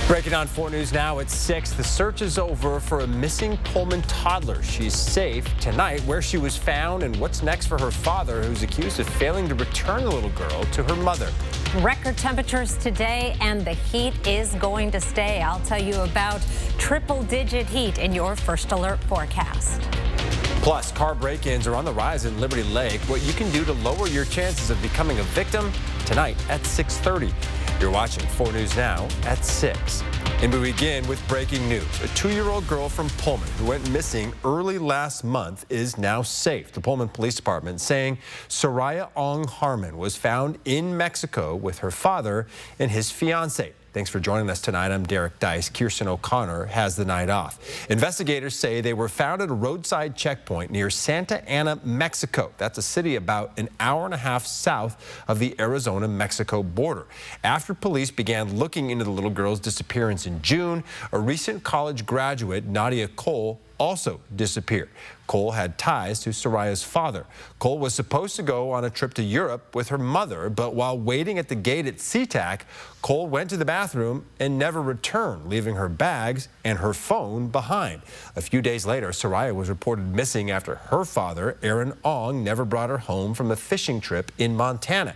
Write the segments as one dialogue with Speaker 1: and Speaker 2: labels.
Speaker 1: Breaking on 4 News now at 6. The search is over for a missing Pullman toddler. She's safe. Tonight, where she was found and what's next for her father, who's accused of failing to return the little girl to her mother.
Speaker 2: Record temperatures today, and the heat is going to stay. I'll tell you about triple-digit heat in your first alert forecast.
Speaker 1: Plus, car break-ins are on the rise in Liberty Lake. What you can do to lower your chances of becoming a victim tonight at 6:30. You're watching 4 News Now at 6. And we begin with breaking news. A 2-year-old girl from Pullman who went missing early last month is now safe. The Pullman Police Department saying Soraya Ong Harmon was found in Mexico with her father and his fiancée. Thanks for joining us tonight. I'm Derek Dice. Kirsten O'Connor has the night off. Investigators say they were found at a roadside checkpoint near Santa Ana, Mexico. That's a city about an hour and a half south of the Arizona-Mexico border. After police began looking into the little girl's disappearance in June, a recent college graduate, Nadia Cole, also disappeared. Cole had ties to Soraya's father. Cole was supposed to go on a trip to Europe with her mother, but while waiting at the gate at SeaTac, Cole went to the bathroom and never returned, leaving her bags and her phone behind. A few days later, Soraya was reported missing after her father, Aaron Ong, never brought her home from a fishing trip in Montana.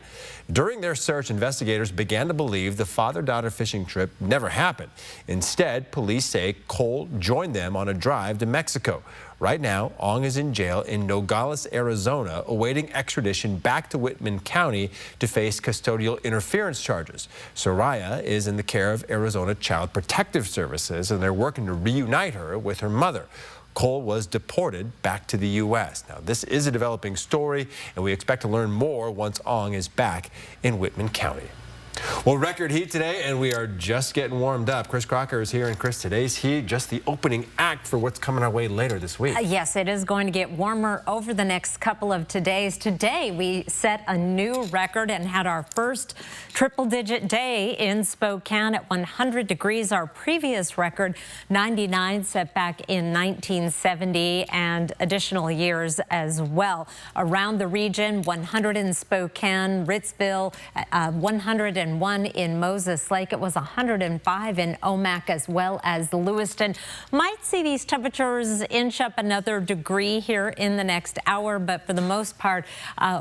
Speaker 1: During their search, investigators began to believe the father-daughter fishing trip never happened. Instead, police say Cole joined them on a drive to Mexico. Right now, Ong is in jail in Nogales, Arizona, awaiting extradition back to Whitman County to face custodial interference charges. Soraya is in the care of Arizona Child Protective Services, and they're working to reunite her with her mother. Cole was deported back to the U.S. Now, this is a developing story, and we expect to learn more once Ong is back in Whitman County. Well, record heat today, and we are just getting warmed up. Chris Crocker is here, and Chris, today's heat, just the opening act for what's coming our way later this week.
Speaker 2: Yes, it is going to get warmer over the next couple of days. Today, we set a new record and had our first triple-digit day in Spokane at 100 degrees. Our previous record, 99, set back in 1970, and additional years as well. Around the region, 100 in Spokane, Ritzville, 101 in Moses Lake. It was 105 in Omak as well as Lewiston. Might see these temperatures inch up another degree here in the next hour, but for the most part,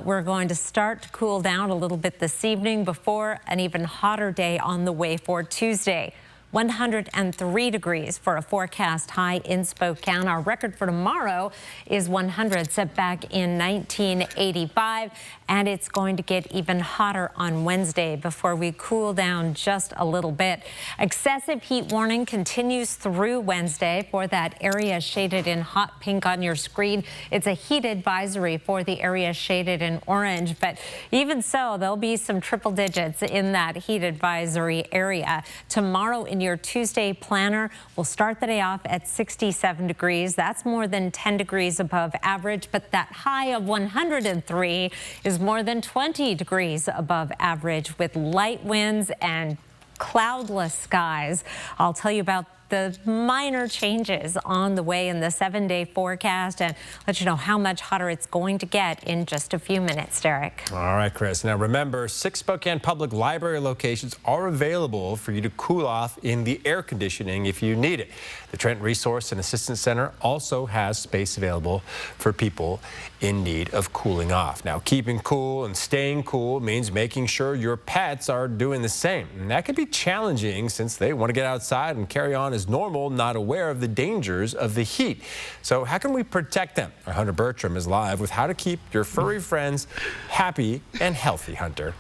Speaker 2: we're going to start to cool down a little bit this evening before an even hotter day on the way for Tuesday. 103 degrees for a forecast high in Spokane. Our record for tomorrow is 100, set back in 1985, and it's going to get even hotter on Wednesday before we cool down just a little bit. Excessive heat warning continues through Wednesday for that area shaded in hot pink on your screen. It's a heat advisory for the area shaded in orange, but even so, there'll be some triple digits in that heat advisory area. Tomorrow in your Tuesday planner, we'll start the day off at 67 degrees. That's more than 10 degrees above average, but that high of 103 is more than 20 degrees above average with light winds and cloudless skies. I'll tell you about the minor changes on the way in the 7-day forecast and let you know how much hotter it's going to get in just a few minutes, Derek.
Speaker 1: All right, Chris. Now remember, 6 Spokane Public Library locations are available for you to cool off in the air conditioning if you need it. The Trent Resource and Assistance Center also has space available for people in need of cooling off. Now, keeping cool and staying cool means making sure your pets are doing the same. And that can be challenging since they want to get outside and carry on as normal, not aware of the dangers of the heat. So how can we protect them? Our Hunter Bertram is live with how to keep your furry friends happy and healthy, Hunter.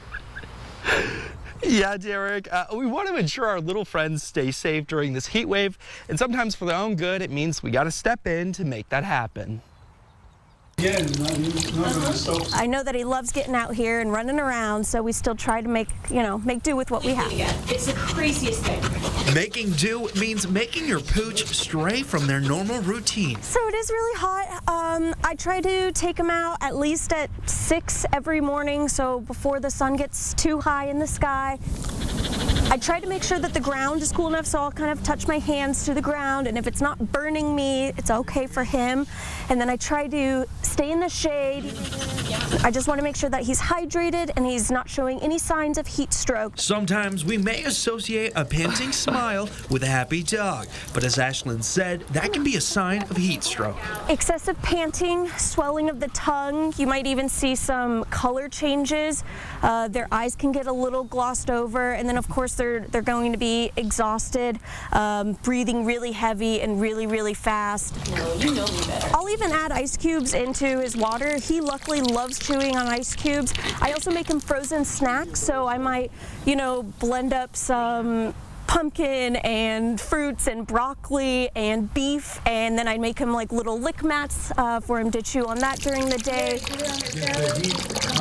Speaker 3: Yeah, Derek, we want to ensure our little friends stay safe during this heat wave, and sometimes for their own good, it means we got to step in to make that happen.
Speaker 4: I know that he loves getting out here and running around, so we still try to make do with what we have.
Speaker 5: It's the craziest thing.
Speaker 6: Making do means making your pooch stray from their normal routine.
Speaker 4: So it is really hot. I try to take him out at least at 6 every morning, so before the sun gets too high in the sky. I try to make sure that the ground is cool enough, so I'll kind of touch my hands to the ground, and if it's not burning me, it's okay for him. And then I try to stay in the shade. I just want to make sure that he's hydrated and he's not showing any signs of heat stroke.
Speaker 6: Sometimes we may associate a panting smile with a happy dog, but as Ashlyn said, that can be a sign of heat stroke.
Speaker 4: Excessive panting, swelling of the tongue. You might even see some color changes. Their eyes can get a little glossed over, and then of course they're going to be exhausted, breathing really heavy and really fast.
Speaker 5: No, you know me better.
Speaker 4: I'll even add ice cubes into his water. He luckily loves chewing on ice cubes. I also make him frozen snacks, so I might, blend up some pumpkin and fruits and broccoli and beef, and then I'd make him like little lick mats for him to chew on that during the day.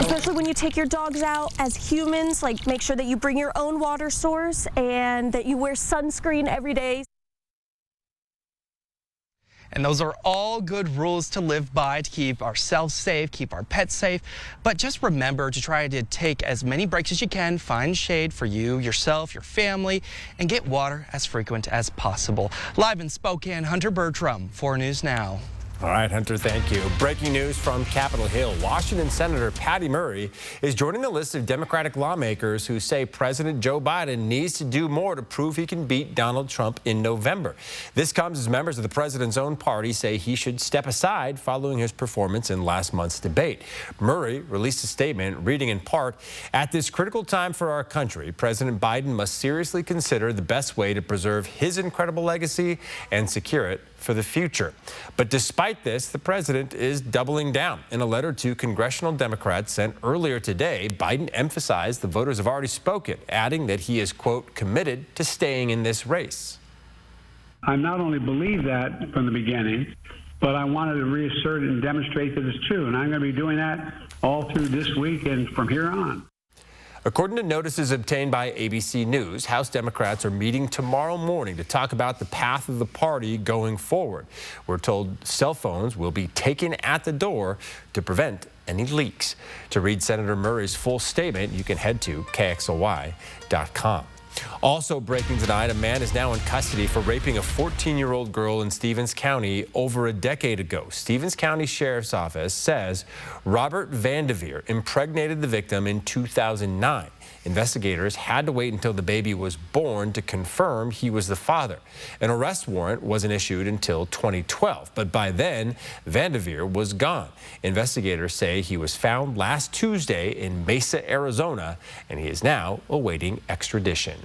Speaker 4: Especially when you take your dogs out as humans, like make sure that you bring your own water source and that you wear sunscreen every day.
Speaker 3: And those are all good rules to live by to keep ourselves safe, keep our pets safe. But just remember to try to take as many breaks as you can, find shade for you, yourself, your family, and get water as frequent as possible. Live in Spokane, Hunter Bertram, 4 News Now.
Speaker 1: All right, Hunter, thank you. Breaking news from Capitol Hill. Washington Senator Patty Murray is joining the list of Democratic lawmakers who say President Joe Biden needs to do more to prove he can beat Donald Trump in November. This comes as members of the president's own party say he should step aside following his performance in last month's debate. Murray released a statement reading in part, "At this critical time for our country, President Biden must seriously consider the best way to preserve his incredible legacy and secure it for the future." But despite this, the president is doubling down. In a letter to congressional Democrats sent earlier today, Biden emphasized the voters have already spoken, adding that he is, quote, committed to staying in this race.
Speaker 7: I not only believe that from the beginning, but I wanted to reassert and demonstrate that it's true. And I'm going to be doing that all through this week and from here on.
Speaker 1: According to notices obtained by ABC News, House Democrats are meeting tomorrow morning to talk about the path of the party going forward. We're told cell phones will be taken at the door to prevent any leaks. To read Senator Murray's full statement, you can head to KXLY.com. Also breaking tonight, a man is now in custody for raping a 14-year-old girl in Stevens County over a decade ago. Stevens County Sheriff's Office says Robert Vanderveer impregnated the victim in 2009. Investigators had to wait until the baby was born to confirm he was the father. An arrest warrant wasn't issued until 2012, but by then, Vanderveer was gone. Investigators say he was found last Tuesday in Mesa, Arizona, and he is now awaiting extradition.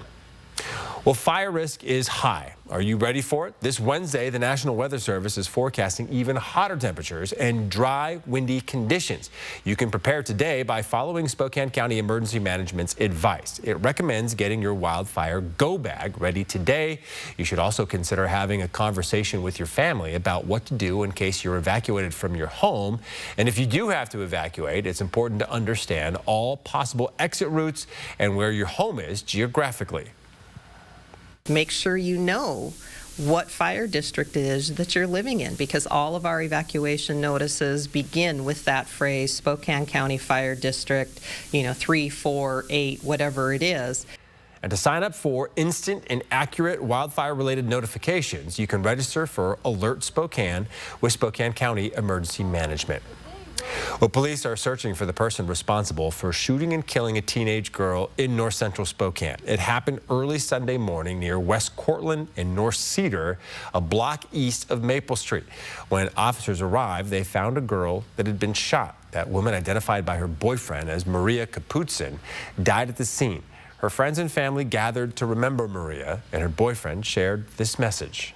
Speaker 1: Well, fire risk is high. Are you ready for it? This Wednesday, the National Weather Service is forecasting even hotter temperatures and dry, windy conditions. You can prepare today by following Spokane County Emergency Management's advice. It recommends getting your wildfire go bag ready today. You should also consider having a conversation with your family about what to do in case you're evacuated from your home. And if you do have to evacuate, it's important to understand all possible exit routes and where your home is geographically.
Speaker 8: Make sure you know what fire district it is that you're living in, because all of our evacuation notices begin with that phrase, Spokane County Fire District, 3, 4, 8, whatever it is.
Speaker 1: And to sign up for instant and accurate wildfire-related notifications, you can register for Alert Spokane with Spokane County Emergency Management. Well, police are searching for the person responsible for shooting and killing a teenage girl in north central Spokane. It happened early Sunday morning near West Cortland and North Cedar, a block east of Maple Street. When officers arrived, they found a girl that had been shot. That woman, identified by her boyfriend as Maria Kaputsin, died at the scene. Her friends and family gathered to remember Maria, and her boyfriend shared this message.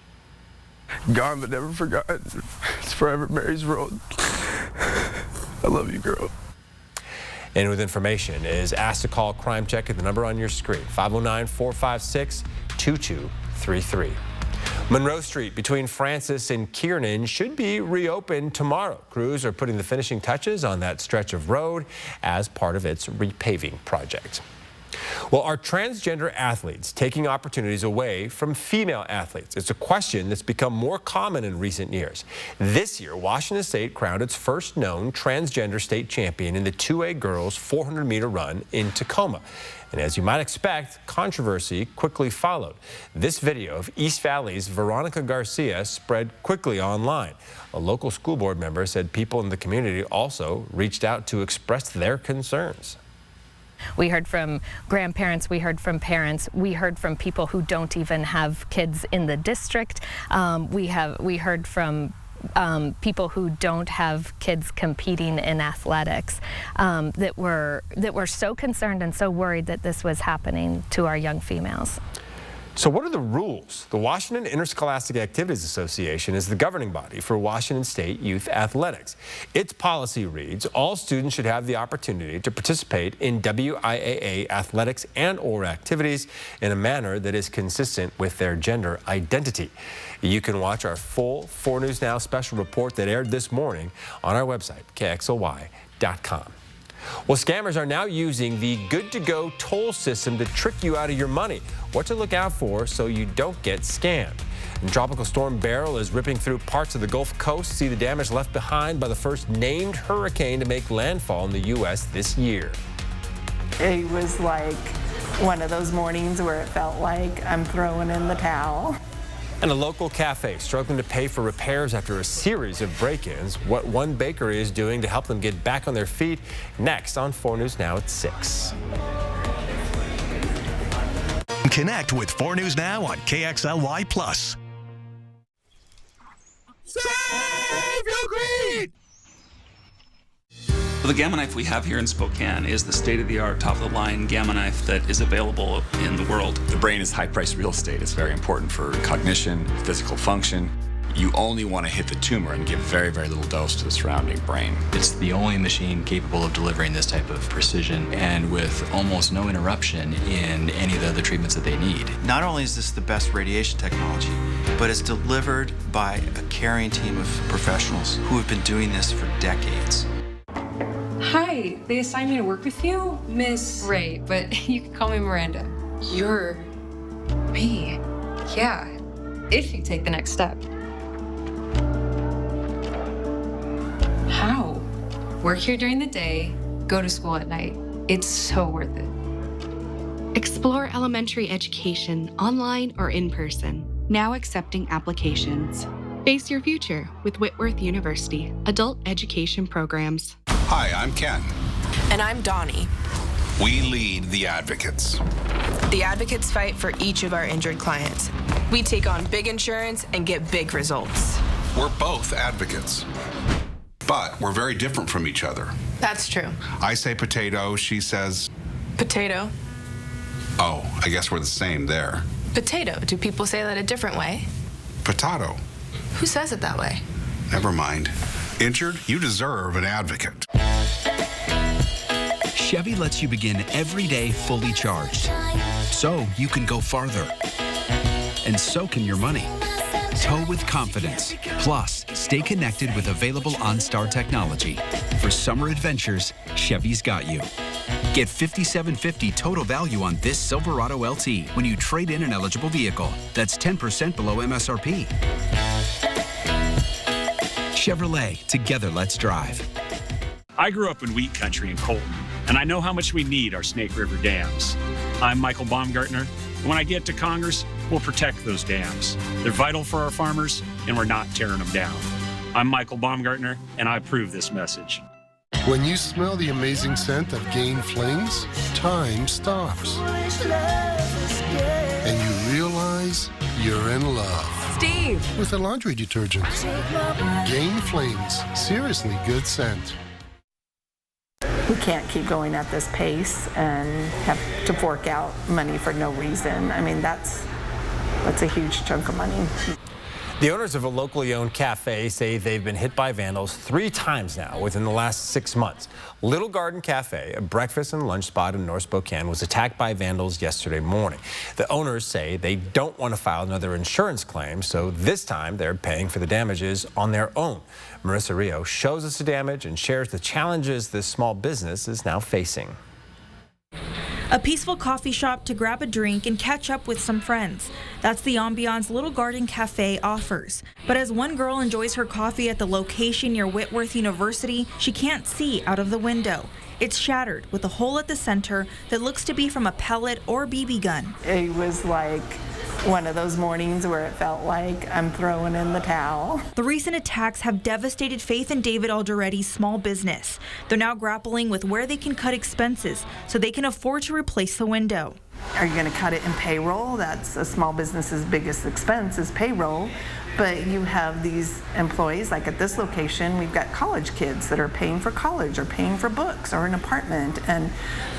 Speaker 9: Gone but never forgotten. It's forever Mary's Road. I love you, girl.
Speaker 1: And with information is asked to call Crime Check at the number on your screen, 509-456-2233. Monroe Street between Francis and Kiernan should be reopened tomorrow. Crews are putting the finishing touches on that stretch of road as part of its repaving project. Well, are transgender athletes taking opportunities away from female athletes? It's a question that's become more common in recent years. This year, Washington State crowned its first known transgender state champion in the 2A girls 400-meter run in Tacoma. And as you might expect, controversy quickly followed. This video of East Valley's Veronica Garcia spread quickly online. A local school board member said people in the community also reached out to express their concerns.
Speaker 10: We heard from grandparents, we heard from parents, we heard from people who don't even have kids in the district. We heard from people who don't have kids competing in athletics that were so concerned and so worried that this was happening to our young females.
Speaker 1: So what are the rules? The Washington Interscholastic Activities Association is the governing body for Washington State youth athletics. Its policy reads, all students should have the opportunity to participate in WIAA athletics and/or activities in a manner that is consistent with their gender identity. You can watch our full 4 News Now special report that aired this morning on our website, KXLY.com. Well, scammers are now using the Good2Go toll system to trick you out of your money. What to look out for so you don't get scammed. And Tropical Storm Beryl is ripping through parts of the Gulf Coast. See the damage left behind by the first named hurricane to make landfall in the U.S. this year.
Speaker 11: It was like one of those mornings where it felt like I'm throwing in the towel.
Speaker 1: And a local cafe struggling to pay for repairs after a series of break-ins. What one bakery is doing to help them get back on their feet. Next on 4 News Now at 6.
Speaker 12: Connect with 4 News Now on KXLY+.
Speaker 13: Save your greed! The Gamma knife we have here in Spokane is the state-of-the-art, top-of-the-line Gamma knife that is available in the world.
Speaker 14: The brain is high-priced real estate. It's very important for cognition, physical function. You only want to hit the tumor and give very, very little dose to the surrounding brain.
Speaker 15: It's the only machine capable of delivering this type of precision and with almost no interruption in any of the other treatments that they need.
Speaker 16: Not only is this the best radiation technology, but it's delivered by a caring team of professionals who have been doing this for decades.
Speaker 17: Hi, they assigned me to work with you, Miss...
Speaker 18: Right, but you can call me Miranda.
Speaker 17: You're... me.
Speaker 18: Yeah, if you take the next step.
Speaker 17: How?
Speaker 18: Work here during the day, go to school at night. It's so worth it.
Speaker 19: Explore elementary education, online or in person. Now accepting applications. Face your future with Whitworth University, adult education programs.
Speaker 20: Hi, I'm Ken.
Speaker 21: And I'm Donnie.
Speaker 20: We lead the Advocates.
Speaker 21: The Advocates fight for each of our injured clients. We take on big insurance and get big results.
Speaker 20: We're both advocates, but we're very different from each other.
Speaker 21: That's true.
Speaker 20: I say potato, she says...
Speaker 21: Potato.
Speaker 20: Oh, I guess we're the same there.
Speaker 21: Potato. Do people say that a different way?
Speaker 20: Potato.
Speaker 21: Who says it that way?
Speaker 20: Never mind. Injured? You deserve an advocate.
Speaker 22: Chevy lets you begin every day fully charged, so you can go farther. And so can your money. Tow with confidence. Plus, stay connected with available OnStar technology. For summer adventures, Chevy's got you. Get $5,750 total value on this Silverado LT when you trade in an eligible vehicle. That's 10% below MSRP. Chevrolet, together let's drive.
Speaker 23: I grew up in wheat country in Colton, and I know how much we need our Snake River dams. I'm Michael Baumgartner, and when I get to Congress, we'll protect those dams. They're vital for our farmers, and we're not tearing them down. I'm Michael Baumgartner, and I approve this message.
Speaker 24: When you smell the amazing scent of Gain Flings, time stops. And you realize you're in love.
Speaker 21: Steve!
Speaker 24: With a laundry detergent. Gain Flings, seriously good scent.
Speaker 11: We can't keep going at this pace and have to fork out money for no reason. I mean, that's a huge chunk of money.
Speaker 1: The owners of a locally owned cafe say they've been hit by vandals 3 times now within the last 6 months. Little Garden Cafe, a breakfast and lunch spot in North Spokane, was attacked by vandals yesterday morning. The owners say they don't want to file another insurance claim, so this time they're paying for the damages on their own. Marissa Rio shows us the damage and shares the challenges this small business is now facing.
Speaker 2: A peaceful coffee shop to grab a drink and catch up with some friends. That's the ambiance Little Garden Cafe offers. But as one girl enjoys her coffee at the location near Whitworth University, she can't see out of the window. It's shattered with a hole at the center that looks to be from a pellet or BB gun.
Speaker 11: It was like one of those mornings where it felt like I'm throwing in the towel.
Speaker 2: The recent attacks have devastated Faith and David Alderetti's small business. They're now grappling with where they can cut expenses so they can afford to replace the window.
Speaker 11: Are you going to cut it in payroll? That's a small business's biggest expense is payroll. But you have these employees, like at this location, we've got college kids that are paying for college or paying for books or an apartment.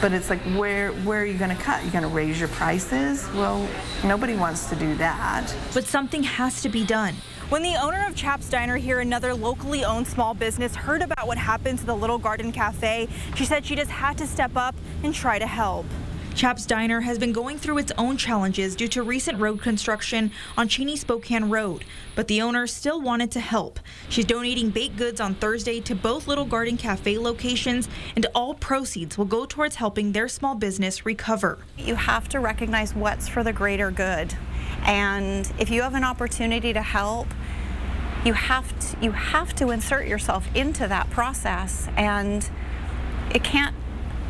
Speaker 11: But it's like, where are you going to cut? You're going to raise your prices? Well, nobody wants to do that.
Speaker 2: But something has to be done. When the owner of Chap's Diner here, another locally owned small business, heard about what happened to the Little Garden Cafe, she said she just had to step up and try to help. Chap's Diner has been going through its own challenges due to recent road construction on Cheney Spokane Road, but the owner still wanted to help. She's donating baked goods on Thursday to both Little Garden Cafe locations, and all proceeds will go towards helping their small business recover.
Speaker 4: You have to recognize what's for the greater good, and if you have an opportunity to help, you have to insert yourself into that process, and it can't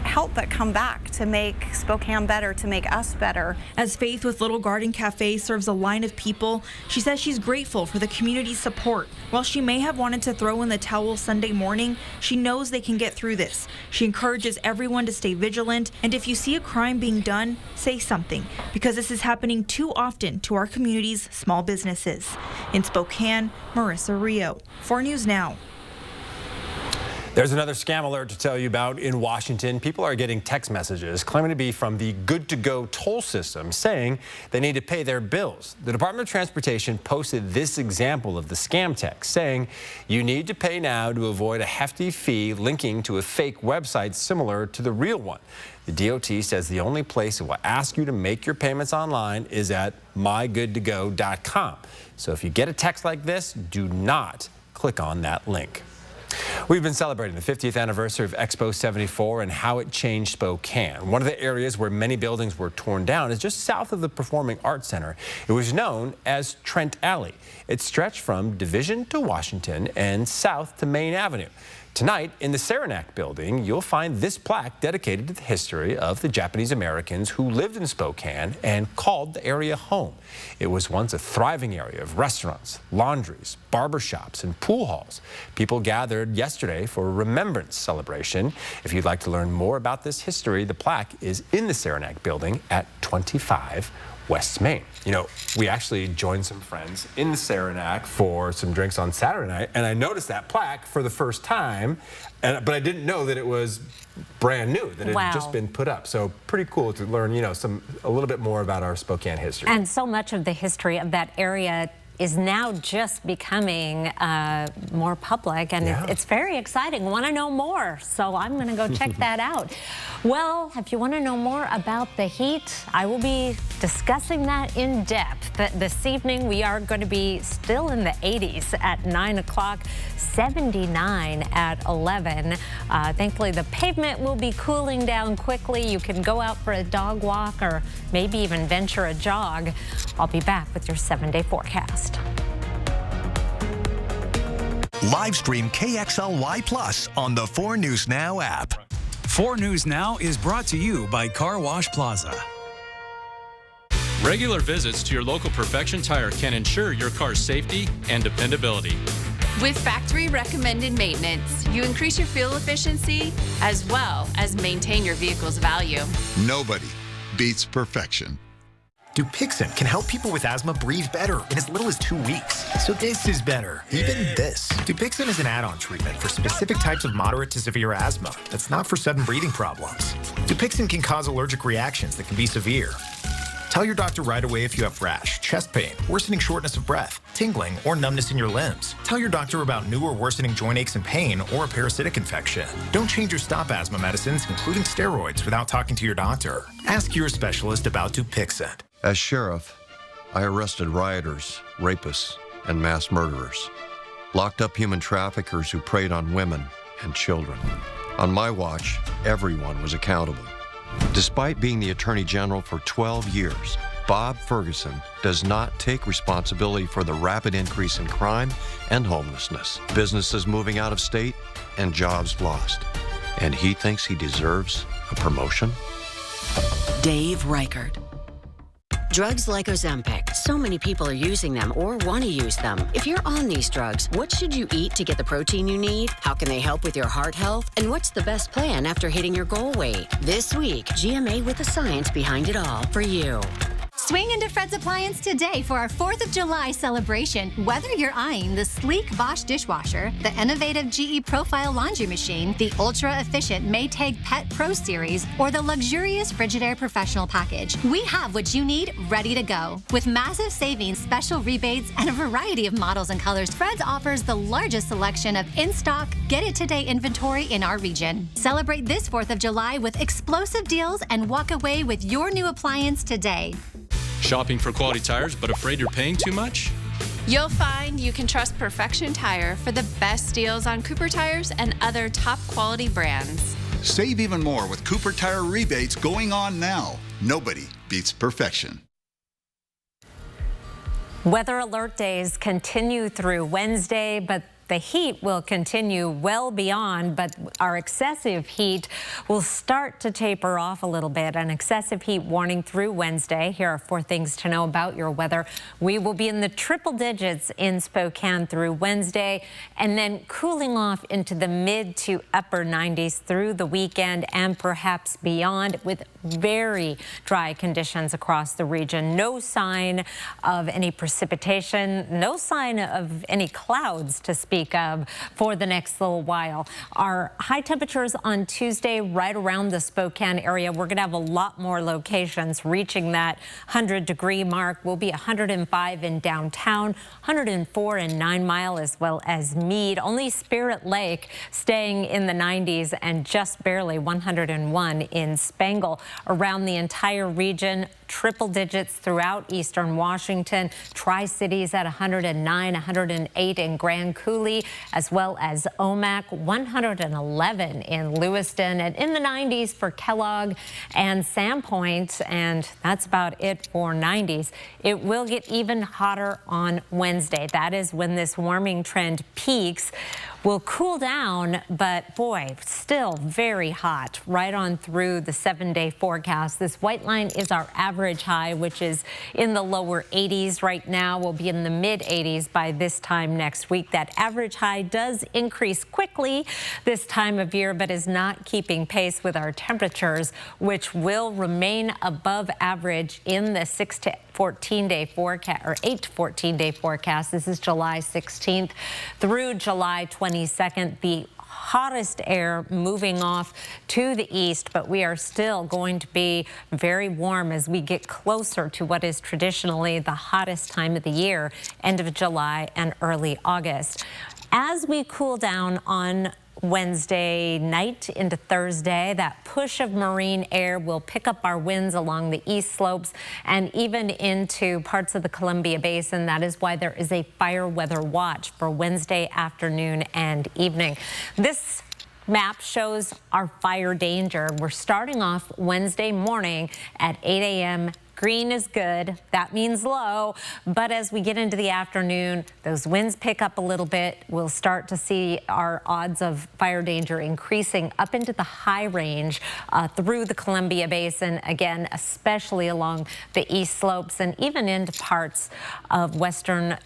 Speaker 4: help but come back to make Spokane better, to make us better.
Speaker 2: As Faith with Little Garden Cafe serves a line of people, she says she's grateful for the community's support. While she may have wanted to throw in the towel Sunday morning, she knows they can get through this. She encourages everyone to stay vigilant, and if you see a crime being done, say something, because this is happening too often to our community's small businesses. In Spokane, Marissa Rio, 4 News Now.
Speaker 1: There's another scam alert to tell you about in Washington. People are getting text messages claiming to be from the Good to Go toll system saying they need to pay their bills. The Department of Transportation posted this example of the scam text saying you need to pay now to avoid a hefty fee linking to a fake website similar to the real one. The DOT says the only place it will ask you to make your payments online is at mygoodtogo.com. So if you get a text like this, do not click on that link. We've been celebrating the 50th anniversary of Expo 74 and how it changed Spokane. One of the areas where many buildings were torn down is just south of the Performing Arts Center. It was known as Trent Alley. It stretched from Division to Washington and south to Main Avenue. Tonight, in the Saranac building, you'll find this plaque dedicated to the history of the Japanese Americans who lived in Spokane and called the area home. It was once a thriving area of restaurants, laundries, barbershops, and pool halls. People gathered yesterday for a remembrance celebration. If you'd like to learn more about this history, the plaque is in the Saranac building at 25 West Main. You know, we actually joined some friends in the Saranac for some drinks on Saturday night, and I noticed that plaque for the first time, but I didn't know that it was brand new, that it had just been put up. So pretty cool to learn, you know, a little bit more about our Spokane history.
Speaker 5: And so much of the history of that area is now just becoming more public, and it's very exciting. Want to know more? So I'm going to go check that out. Well, if you want to know more about the heat, I will be discussing that in depth. This evening, we are going to be still in the 80s at 9 o'clock, 79 at 11. Thankfully, the pavement will be cooling down quickly. You can go out for a dog walk or maybe even venture a jog. I'll be back with your 7-day forecast.
Speaker 12: Live stream KXLY Plus on the 4 News Now app.
Speaker 6: 4 News Now is brought to you by Car Wash Plaza.
Speaker 25: Regular visits to your local Perfection Tire can ensure your car's safety and dependability.
Speaker 26: With factory recommended maintenance, you increase your fuel efficiency as well as maintain your vehicle's value.
Speaker 27: Nobody beats perfection.
Speaker 28: Dupixent can help people with asthma breathe better in as little as 2 weeks. So this is better, even this. Dupixent is an add-on treatment for specific types of moderate to severe asthma that's not for sudden breathing problems. Dupixent can cause allergic reactions that can be severe. Tell your doctor right away if you have rash, chest pain, worsening shortness of breath, tingling, or numbness in your limbs. Tell your doctor about new or worsening joint aches and pain or a parasitic infection. Don't change or stop asthma medicines, including steroids, without talking to your doctor. Ask your specialist about Dupixent.
Speaker 29: As sheriff, I arrested rioters, rapists, and mass murderers. Locked up human traffickers who preyed on women and children. On my watch, everyone was accountable. Despite being the Attorney General for 12 years, Bob Ferguson does not take responsibility for the rapid increase in crime and homelessness, businesses moving out of state, and jobs lost. And he thinks he deserves a promotion?
Speaker 3: Dave Reichert. Drugs like Ozempic. So many people are using them or want to use them. If you're on these drugs, what should you eat to get the protein you need? How can they help with your heart health? And what's the best plan after hitting your goal weight? This week, GMA with the science behind it all for you.
Speaker 7: Swing into Fred's Appliance today for our 4th of July celebration. Whether you're eyeing the sleek Bosch dishwasher, the innovative GE Profile laundry machine, the ultra-efficient Maytag Pet Pro Series, or the luxurious Frigidaire Professional package, we have what you need ready to go. With massive savings, special rebates, and a variety of models and colors, Fred's offers the largest selection of in-stock, get-it-today inventory in our region. Celebrate this 4th of July with explosive deals and walk away with your new appliance today.
Speaker 25: Shopping for quality tires but afraid you're paying too much?
Speaker 26: You'll find you can trust Perfection Tire for the best deals on Cooper tires and other top quality brands.
Speaker 27: Save even more with Cooper Tire rebates going on now. Nobody beats perfection.
Speaker 5: Weather alert days continue through Wednesday, but the heat will continue well beyond, but our excessive heat will start to taper off a little bit. An excessive heat warning through Wednesday. Here are 4 things to know about your weather. We will be in the triple digits in Spokane through Wednesday, and then cooling off into the mid to upper 90s through the weekend and perhaps beyond, with very dry conditions across the region. No sign of any precipitation, no sign of any clouds to speak of for the next little while. Our high temperatures on Tuesday right around the Spokane area. We're going to have a lot more locations reaching that 100-degree mark. We'll be 105 in downtown, 104 in 9 Mile, as well as Meade. Only Spirit Lake staying in the 90s and just barely 101 in Spangle. Around the entire region, triple digits throughout eastern Washington. Tri-Cities at 109, 108 in Grand Coulee, as well as Omak, 111 in Lewiston, and in the 90s for Kellogg and Sandpoint, and that's about it for 90s. It will get even hotter on Wednesday. That is when this warming trend peaks. Will cool down, but boy, still very hot right on through the 7-day forecast. This white line is our average high, which is in the lower 80s right now. We'll be in the mid 80s by this time next week. That average high does increase quickly this time of year, but is not keeping pace with our temperatures, which will remain above average in the 6 to 14-day forecast, or 8 to 14-day forecast. This is July 16th through July 22nd. The hottest air moving off to the east, but we are still going to be very warm as we get closer to what is traditionally the hottest time of the year, end of July and early August. As we cool down on Wednesday night into Thursday, that push of marine air will pick up our winds along the east slopes and even into parts of the Columbia Basin. That is why there is a fire weather watch for Wednesday afternoon and evening. This map shows our fire danger. We're starting off Wednesday morning at 8 a.m. Green is good. That means low. But as we get into the afternoon, those winds pick up a little bit. We'll start to see our odds of fire danger increasing up into the high range through the Columbia Basin, again, especially along the east slopes and even into parts of western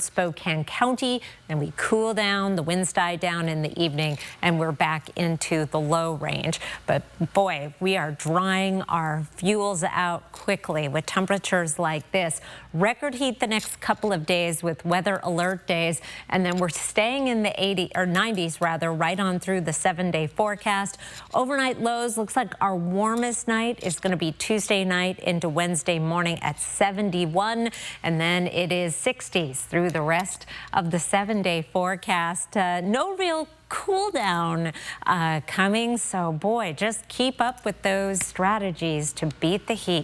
Speaker 5: Spokane County. Then we cool down, the winds die down in the evening, and we're back into the low range. But boy, we are drying our fuels out quickly with temperatures like this. Record heat the next couple of days with weather alert days, and then we're staying in the 90s rather, right on through the 7-day forecast. Overnight lows, looks like our warmest night is going to be Tuesday night into Wednesday morning at 71, and then it is 60s through the rest of the 7-day forecast. No real cool down coming, so boy, just keep up with those strategies to beat the heat.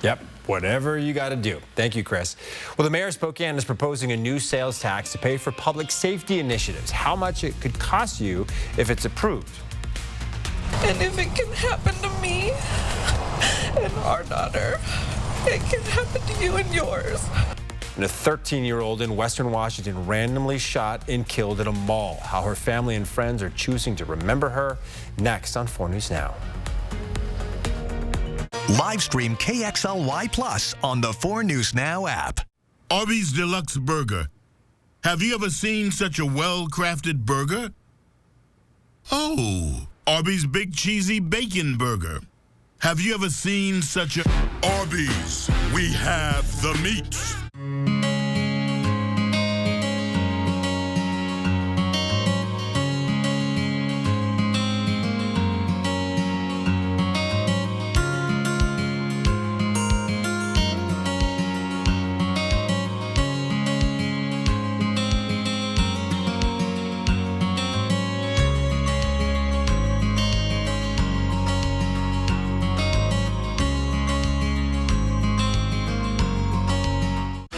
Speaker 1: Yep, whatever you got to do. Thank you, Chris. Well, the mayor of Spokane is proposing a new sales tax to pay for public safety initiatives. How much it could cost you if it's approved.
Speaker 8: And if it can happen to me and our daughter, it can happen to you and yours.
Speaker 1: And a 13-year-old in Western Washington randomly shot and killed at a mall. How her family and friends are choosing to remember her. Next on 4 News Now.
Speaker 12: Live stream KXLY Plus on the 4 News Now app.
Speaker 9: Arby's Deluxe Burger. Have you ever seen such a well-crafted burger? Oh, Arby's Big Cheesy Bacon Burger. Have you ever seen such a... Arby's, we have the meat.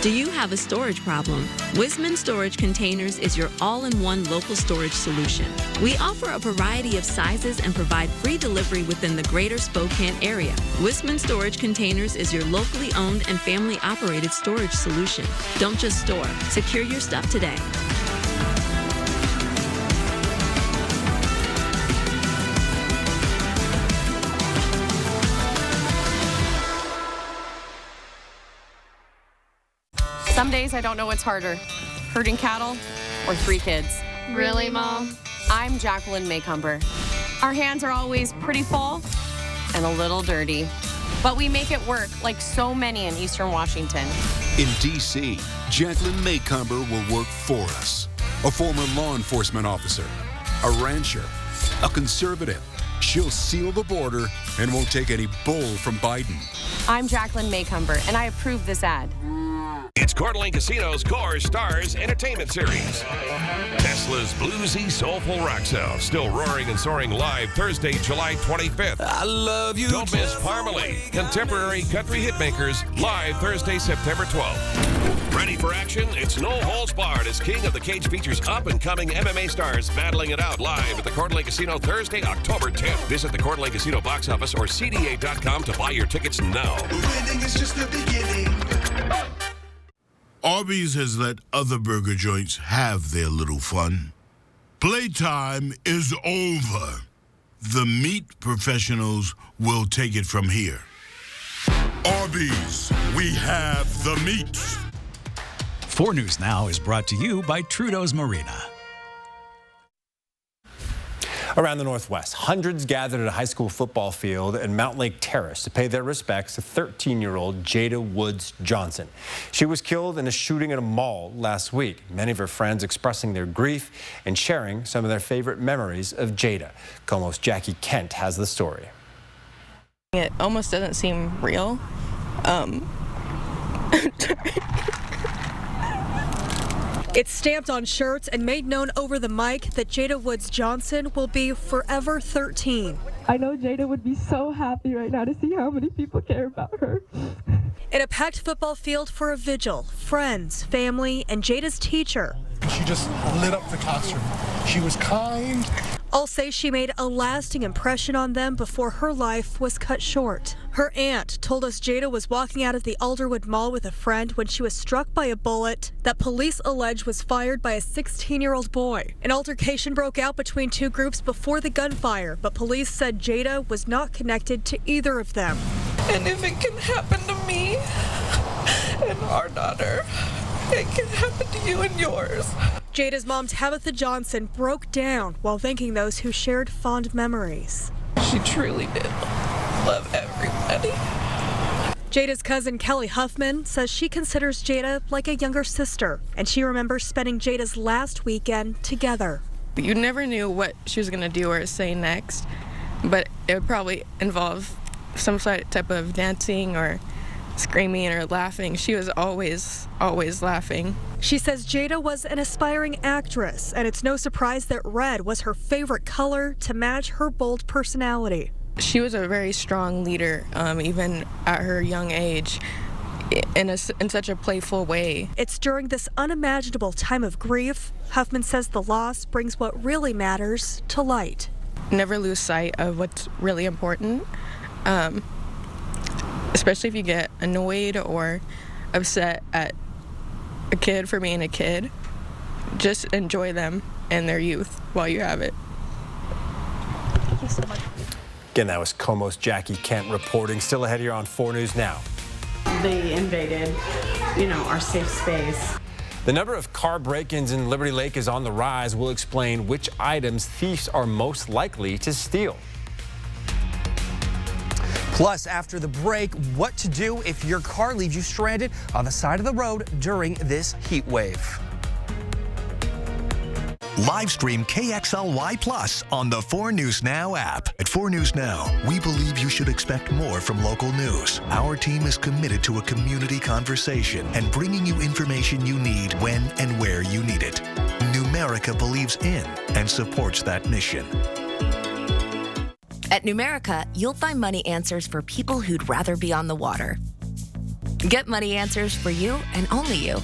Speaker 10: Do you have a storage problem? Wisman Storage Containers is your all-in-one local storage solution. We offer a variety of sizes and provide free delivery within the greater Spokane area. Wisman Storage Containers is your locally owned and family-operated storage solution. Don't just store. Secure your stuff today.
Speaker 13: Some days I don't know what's harder, herding cattle or 3 kids.
Speaker 14: Really, Mom?
Speaker 13: I'm Jacqueline Maycumber. Our hands are always pretty full and a little dirty, but we make it work like so many in Eastern Washington.
Speaker 15: In D.C., Jacqueline Maycumber will work for us. A former law enforcement officer, a rancher, a conservative. She'll seal the border and won't take any bull from Biden.
Speaker 13: I'm Jacqueline Maycumber, and I approve this ad.
Speaker 16: It's Coeur d'Alene Casino's Core Stars Entertainment Series. Tesla's bluesy, soulful rock sound still roaring and soaring live Thursday, July 25th. I love you. Don't miss Parmalee, contemporary country hitmakers, live Thursday, September 12th. Ready for action? It's No Holds Barred as King of the Cage features up-and-coming MMA stars battling it out live at the Coeur d'Alene Casino Thursday, October 10th. Visit the Coeur d'Alene Casino box office or CDA.com to buy your tickets now.
Speaker 9: Winning is just the beginning. Arby's has let other burger joints have their little fun. Playtime is over. The meat professionals will take it from here. Arby's, we have the meat.
Speaker 6: 4 News Now is brought to you by Trudeau's Marina.
Speaker 1: Around the Northwest, hundreds gathered at a high school football field in Mount Lake Terrace to pay their respects to 13-year-old Jada Woods Johnson. She was killed in a shooting at a mall last week. Many of her friends expressing their grief and sharing some of their favorite memories of Jada. KOMO's Jackie Kent has the story.
Speaker 13: It almost doesn't seem real.
Speaker 17: It's stamped on shirts and made known over the mic that Jada Woods Johnson will be forever 13.
Speaker 18: I know Jada would be so happy right now to see how many people care about her.
Speaker 17: In a packed football field for a vigil, friends, family, and Jada's teacher.
Speaker 24: She just lit up the classroom. She was kind.
Speaker 17: All say she made a lasting impression on them before her life was cut short. Her aunt told us Jada was walking out of the Alderwood Mall with a friend when she was struck by a bullet that police allege was fired by a 16-year-old boy. An altercation broke out between 2 groups before the gunfire, but police said Jada was not connected to either of them.
Speaker 13: And if it can happen to me and our daughter, it can happen to you and yours.
Speaker 17: Jada's mom, Tabitha Johnson, broke down while thanking those who shared fond memories.
Speaker 13: She truly did love everybody.
Speaker 17: Jada's cousin, Kelly Huffman, says she considers Jada like a younger sister, and she remembers spending Jada's last weekend together.
Speaker 13: You never knew what she was going to do or say next, but it would probably involve some type of dancing or screaming or laughing. She was always laughing.
Speaker 17: She says Jada was an aspiring actress, and it's no surprise that red was her favorite color to match her bold personality.
Speaker 13: She was a very strong leader, even at her young age, in such a playful way.
Speaker 17: It's during this unimaginable time of grief, Huffman says the loss brings what really matters to light.
Speaker 13: never lose sight of what's really important, especially if you get annoyed or upset at a kid for being a kid. Just enjoy them and their youth while you have it.
Speaker 17: Thank you so much.
Speaker 1: Again, that was KOMO's Jackie Kent reporting. Still ahead here on 4 News Now.
Speaker 2: They invaded, our safe space.
Speaker 1: The number of car break-ins in Liberty Lake is on the rise. We'll explain which items thieves are most likely to steal.
Speaker 4: Plus, after the break, what to do if your car leaves you stranded on the side of the road during this heat wave.
Speaker 12: Live stream KXLY Plus on the 4 News Now app. At 4 News Now, we believe you should expect more from local news. Our team is committed to a community conversation and bringing you information you need when and where you need it. Numerica believes in and supports that mission.
Speaker 11: At Numerica, you'll find money answers for people who'd rather be on the water. Get money answers for you and only you.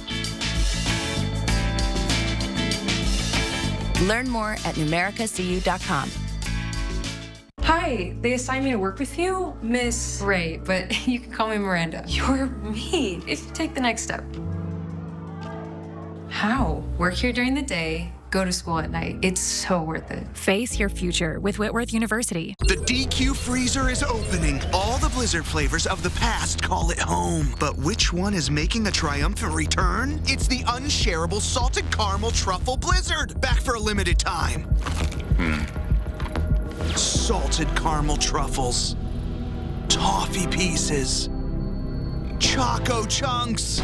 Speaker 11: Learn more at numericacu.com.
Speaker 14: Hi, they assigned me to work with you, Miss...
Speaker 19: Right, but you can call me Miranda.
Speaker 14: You're mean.
Speaker 19: If you take the next step. How? Work here during the day, go to school at night. It's so worth it.
Speaker 20: Face your future with Whitworth University.
Speaker 21: The DQ freezer is opening. All the Blizzard flavors of the past call it home. But which one is making a triumphant return? It's the unshareable salted caramel truffle Blizzard. Back for a limited time. Salted caramel truffles. Toffee pieces. Choco chunks.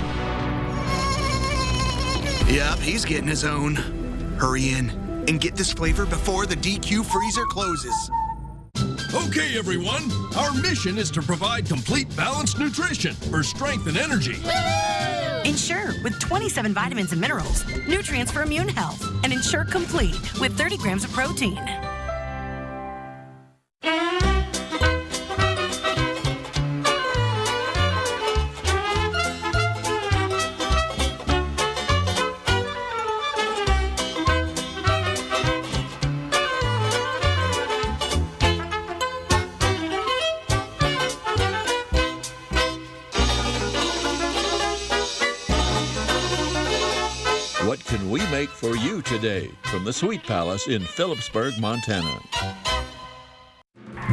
Speaker 21: Yep, he's getting his own. Hurry in and get this flavor before the DQ freezer closes.
Speaker 22: Okay, everyone. Our mission is to provide complete balanced nutrition for strength and energy.
Speaker 20: Ensure with 27 vitamins and minerals, nutrients for immune health, and Ensure Complete with 30 grams of protein.
Speaker 23: What can we make for you today from the Sweet Palace in Phillipsburg, Montana?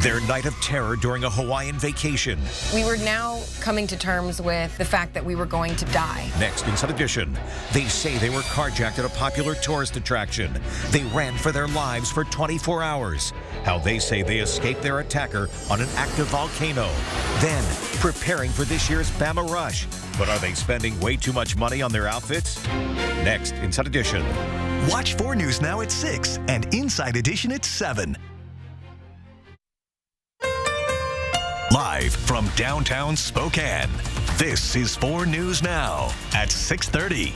Speaker 12: Their night of terror during a Hawaiian vacation.
Speaker 30: We were now coming to terms with the fact that we were going to die.
Speaker 12: Next, Inside Edition, they say they were carjacked at a popular tourist attraction. They ran for their lives for 24 hours. How they say they escaped their attacker on an active volcano. Then, preparing for this year's Bama Rush. But are they spending way too much money on their outfits? Next, Inside Edition. Watch 4 News Now at 6 and Inside Edition at 7. Live from downtown Spokane, this is 4 News Now at 6:30.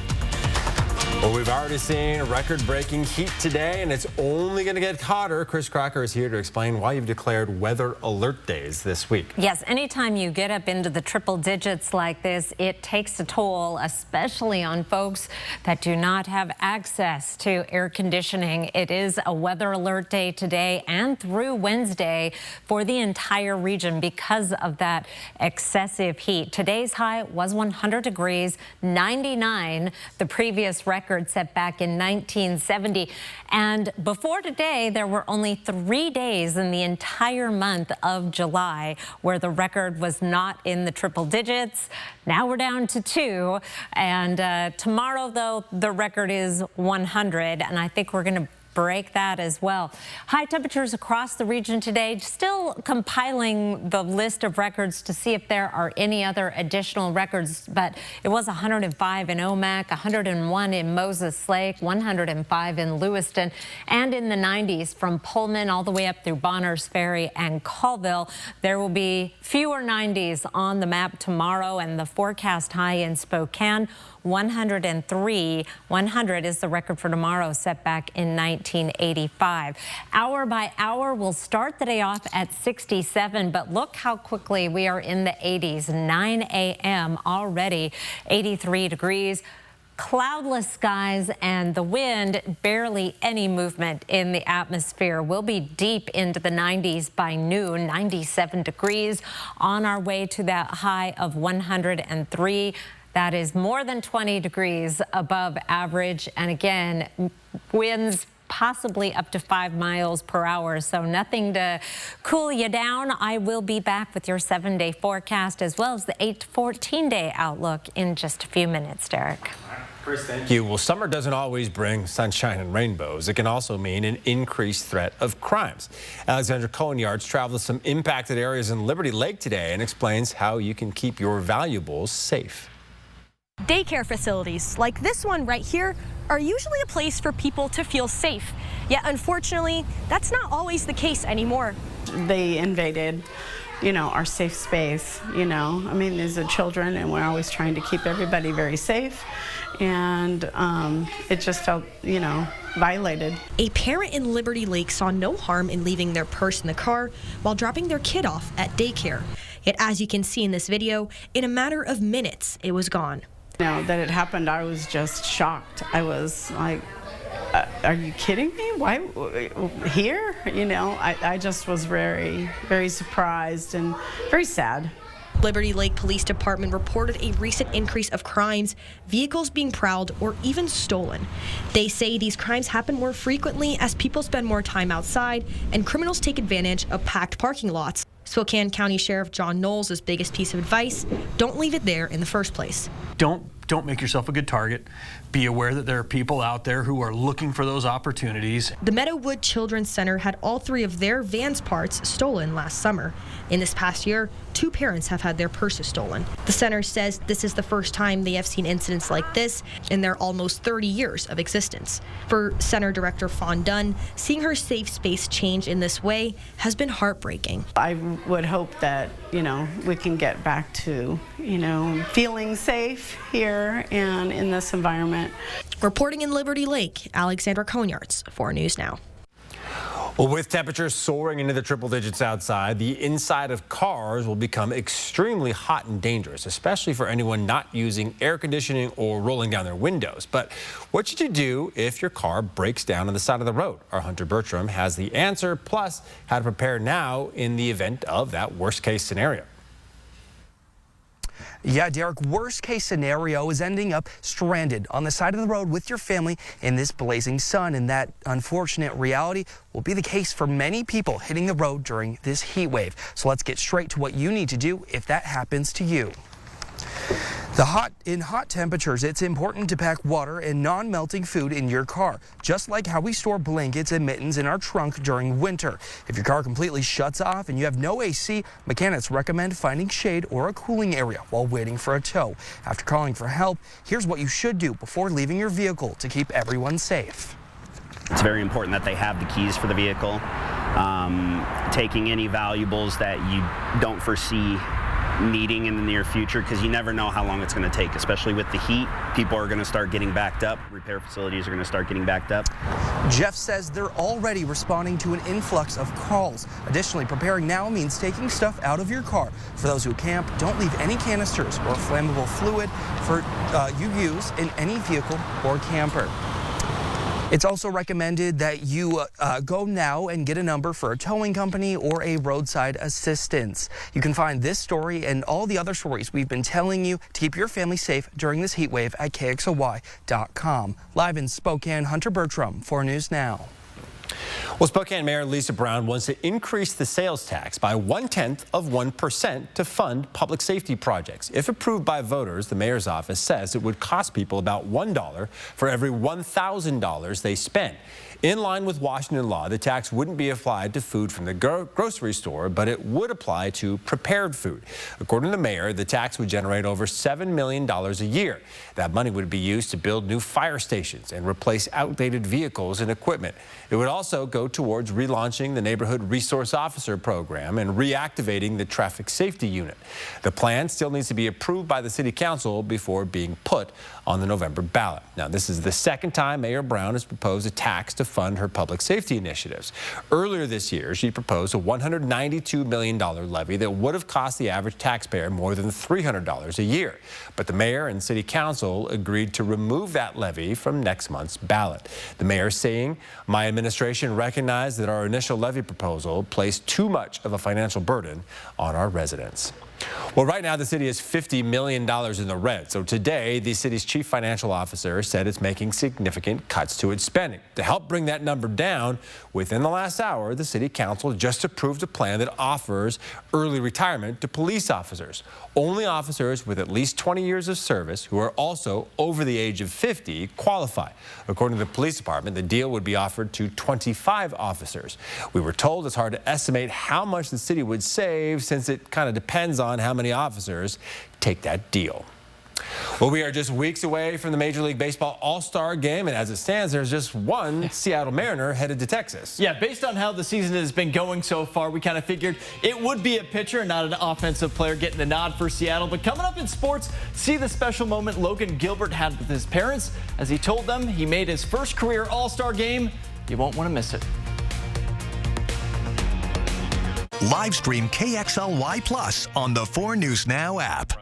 Speaker 1: Well, we've already seen record-breaking heat today, and it's only going to get hotter. Chris Crocker is here to explain why you've declared weather alert days this week.
Speaker 5: Yes, anytime you get up into the triple digits like this, it takes a toll, especially on folks that do not have access to air conditioning. It is a weather alert day today and through Wednesday for the entire region because of that excessive heat. Today's high was 100 degrees, 99 the previous record set back in 1970. And before today, there were only 3 days in the entire month of July where the record was not in the triple digits. Now we're down to 2. And tomorrow, though, the record is 100. And I think we're going to break that as well. High temperatures across the region today, still compiling the list of records to see if there are any other additional records, but it was 105 in Omak, 101 in Moses Lake, 105 in Lewiston, and in the 90s from Pullman all the way up through Bonners Ferry and Colville. There will be fewer 90s on the map tomorrow, and the forecast high in Spokane, 103. 100 is the record for tomorrow, set back in 1985. Hour by hour, we'll start the day off at 67, but look how quickly we are in the 80s. 9 a.m. already, 83 degrees. cloudless skies and the wind, barely any movement in the atmosphere. We'll be deep into the 90s by noon, 97 degrees, on our way to that high of 103. That is more than 20 degrees above average. And again, winds possibly up to 5 miles per hour. So nothing to cool you down. I will be back with your 7-day forecast as well as the 8 to 14-day outlook in just a few minutes, Derek.
Speaker 1: Chris, thank you. Well, summer doesn't always bring sunshine and rainbows. It can also mean an increased threat of crimes. Alexandra Cohen-Yards traveled to some impacted areas in Liberty Lake today and explains how you can keep your valuables safe.
Speaker 3: Daycare facilities, like this one right here, are usually a place for people to feel safe. Yet, unfortunately, that's not always the case anymore.
Speaker 2: They invaded, our safe space, I mean, these are children, and we're always trying to keep everybody very safe. And it just felt, violated.
Speaker 3: A parent in Liberty Lake saw no harm in leaving their purse in the car while dropping their kid off at daycare. Yet, as you can see in this video, in a matter of minutes, it was gone.
Speaker 2: That it happened, I was just shocked. I was like, are you kidding me? Why here? I just was very, very surprised and very sad.
Speaker 3: Liberty Lake Police Department reported a recent increase of crimes, vehicles being prowled or even stolen. They say these crimes happen more frequently as people spend more time outside and criminals take advantage of packed parking lots. Spokane County Sheriff John Knowles' biggest piece of advice: don't leave it there in the first place.
Speaker 7: Don't make yourself a good target. Be aware that there are people out there who are looking for those opportunities.
Speaker 3: The Meadowood Children's Center had all 3 of their vans parts stolen last summer. In this past year, 2 parents have had their purses stolen. The center says this is the first time they have seen incidents like this in their almost 30 years of existence. For Center Director Fawn Dunn, seeing her safe space change in this way has been heartbreaking.
Speaker 2: I would hope that, we can get back to, feeling safe here and in this environment.
Speaker 3: Reporting in Liberty Lake, Alexandra Cohen-Yards, 4 News Now.
Speaker 1: Well, with temperatures soaring into the triple digits outside, the inside of cars will become extremely hot and dangerous, especially for anyone not using air conditioning or rolling down their windows. But what should you do if your car breaks down on the side of the road? Our Hunter Bertram has the answer, plus how to prepare now in the event of that worst case scenario.
Speaker 4: Yeah, Derek, worst case scenario is ending up stranded on the side of the road with your family in this blazing sun. And that unfortunate reality will be the case for many people hitting the road during this heat wave. So let's get straight to what you need to do if that happens to you. In hot temperatures, it's important to pack water and non-melting food in your car, just like how we store blankets and mittens in our trunk during winter. If your car completely shuts off and you have no AC, mechanics recommend finding shade or a cooling area while waiting for a tow. After calling for help, here's what you should do before leaving your vehicle to keep everyone safe.
Speaker 8: It's very important that they have the keys for the vehicle. Taking any valuables that you don't foresee needing in the near future, because you never know how long it's going to take, especially with the heat. People are going to start getting backed up. Repair facilities are going to start getting backed up.
Speaker 4: Jeff says they're already responding to an influx of calls. Additionally, preparing now means taking stuff out of your car. For those who camp, don't leave any canisters or flammable fluid you use in any vehicle or camper. It's also recommended that you go now and get a number for a towing company or a roadside assistance. You can find this story and all the other stories we've been telling you to keep your family safe during this heat wave at KXLY.com. Live in Spokane, Hunter Bertram, 4 News Now.
Speaker 1: Well, Spokane Mayor Lisa Brown wants to increase the sales tax by 1/10% to fund public safety projects. If approved by voters, the mayor's office says it would cost people about $1 for every $1,000 they spend. In line with Washington law, the tax wouldn't be applied to food from the grocery store, but it would apply to prepared food. According to the mayor, the tax would generate over $7 million a year. That money would be used to build new fire stations and replace outdated vehicles and equipment. It would also also go towards relaunching the Neighborhood Resource Officer Program and reactivating the Traffic Safety Unit. The plan still needs to be approved by the City Council before being put on the November ballot. Now, this is the second time Mayor Brown has proposed a tax to fund her public safety initiatives. Earlier this year, she proposed a $192 million levy that would have cost the average taxpayer more than $300 a year. But the mayor and City Council agreed to remove that levy from next month's ballot. The mayor saying, "My administration recognized that our initial levy proposal placed too much of a financial burden on our residents." Well, right now the city is $50 million in the red. So today, the city's chief financial officer said it's making significant cuts to its spending. To help bring that number down, within the last hour, the city council just approved a plan that offers early retirement to police officers. Only officers with at least 20 years of service who are also over the age of 50 qualify. According to the police department, the deal would be offered to 25 officers. We were told it's hard to estimate how much the city would save since it kind of depends on how many officers take that deal. Well, we are just weeks away from the Major League Baseball All-Star Game, and as it stands, there's just one Seattle Mariner headed to Texas.
Speaker 6: Yeah, based on how the season has been going so far, we kind of figured it would be a pitcher, not an offensive player, getting the nod for Seattle. But coming up in sports, see the special moment Logan Gilbert had with his parents as he told them he made his first career All-Star Game. You won't want to miss it.
Speaker 9: Live stream KXLY Plus on the 4 News Now app.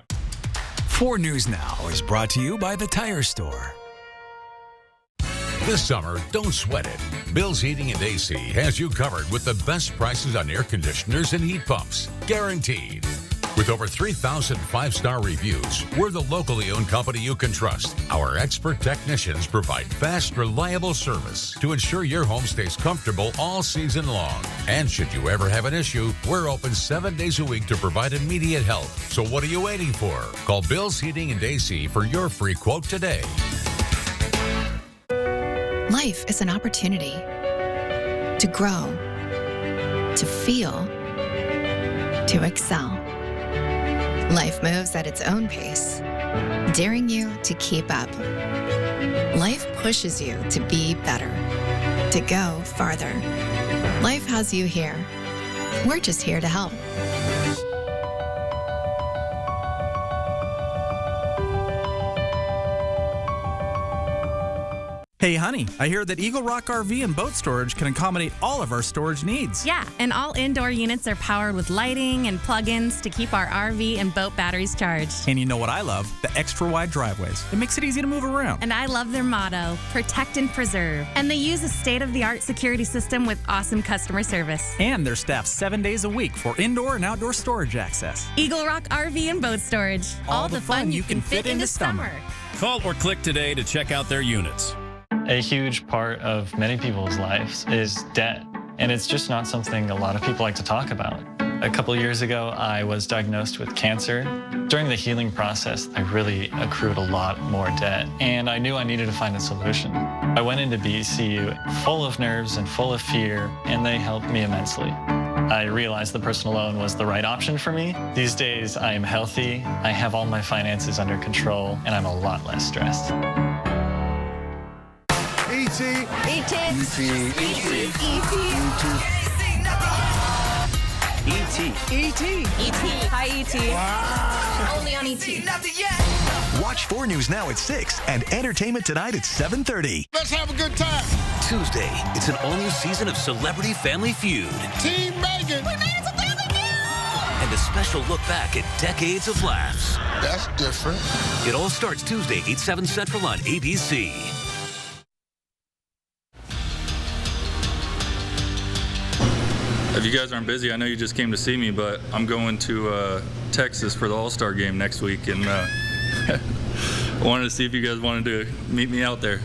Speaker 10: 4 News Now is brought to you by the Tire Store.
Speaker 15: This summer, don't sweat it. Bill's Heating and AC has you covered with the best prices on air conditioners and heat pumps. Guaranteed. With over 3,000 5-star reviews, we're the locally owned company you can trust. Our expert technicians provide fast, reliable service to ensure your home stays comfortable all season long. And should you ever have an issue, we're open 7 days a week to provide immediate help. So what are you waiting for? Call Bill's Heating and AC for your free quote today.
Speaker 16: Life is an opportunity to grow, to feel, to excel. Life moves at its own pace, daring you to keep up. Life pushes you to be better, to go farther. Life has you here. We're just here to help.
Speaker 25: Hey, honey, I hear that Eagle Rock RV and Boat Storage can accommodate all of our storage needs.
Speaker 26: Yeah, and all indoor units are powered with lighting and plug-ins to keep our RV and boat batteries charged.
Speaker 25: And you know what I love? The extra wide driveways. It makes it easy to move around.
Speaker 26: And I love their motto, protect and preserve. And they use a state-of-the-art security system with awesome customer service.
Speaker 25: And they're staffed 7 days a week for indoor and outdoor storage access.
Speaker 26: Eagle Rock RV and Boat Storage. All the fun you can fit into summer.
Speaker 27: Call or click today to check out their units.
Speaker 28: A huge part of many people's lives is debt, and it's just not something a lot of people like to talk about. A couple of years ago, I was diagnosed with cancer. During the healing process, I really accrued a lot more debt, and I knew I needed to find a solution. I went into BCU full of nerves and full of fear, and they helped me immensely. I realized the personal loan was the right option for me. These days, I am healthy, I have all my finances under control, and I'm a lot less stressed.
Speaker 21: E.T.
Speaker 26: E.T. Hi, E.T. Wow. Only on E.T.
Speaker 9: Watch 4 News Now at 6 and Entertainment Tonight at 7:30.
Speaker 21: Let's have a good time.
Speaker 29: Tuesday, it's an all-new season of Celebrity Family Feud.
Speaker 21: Team Megan.
Speaker 26: We made it to Family Feud!
Speaker 29: And a special look back at decades of laughs.
Speaker 21: That's different.
Speaker 29: It all starts Tuesday, 8/7 Central on ABC.
Speaker 31: If you guys aren't busy, I know you just came to see me, but I'm going to Texas for the All-Star Game next week, and I wanted to see if you guys wanted to meet me out there.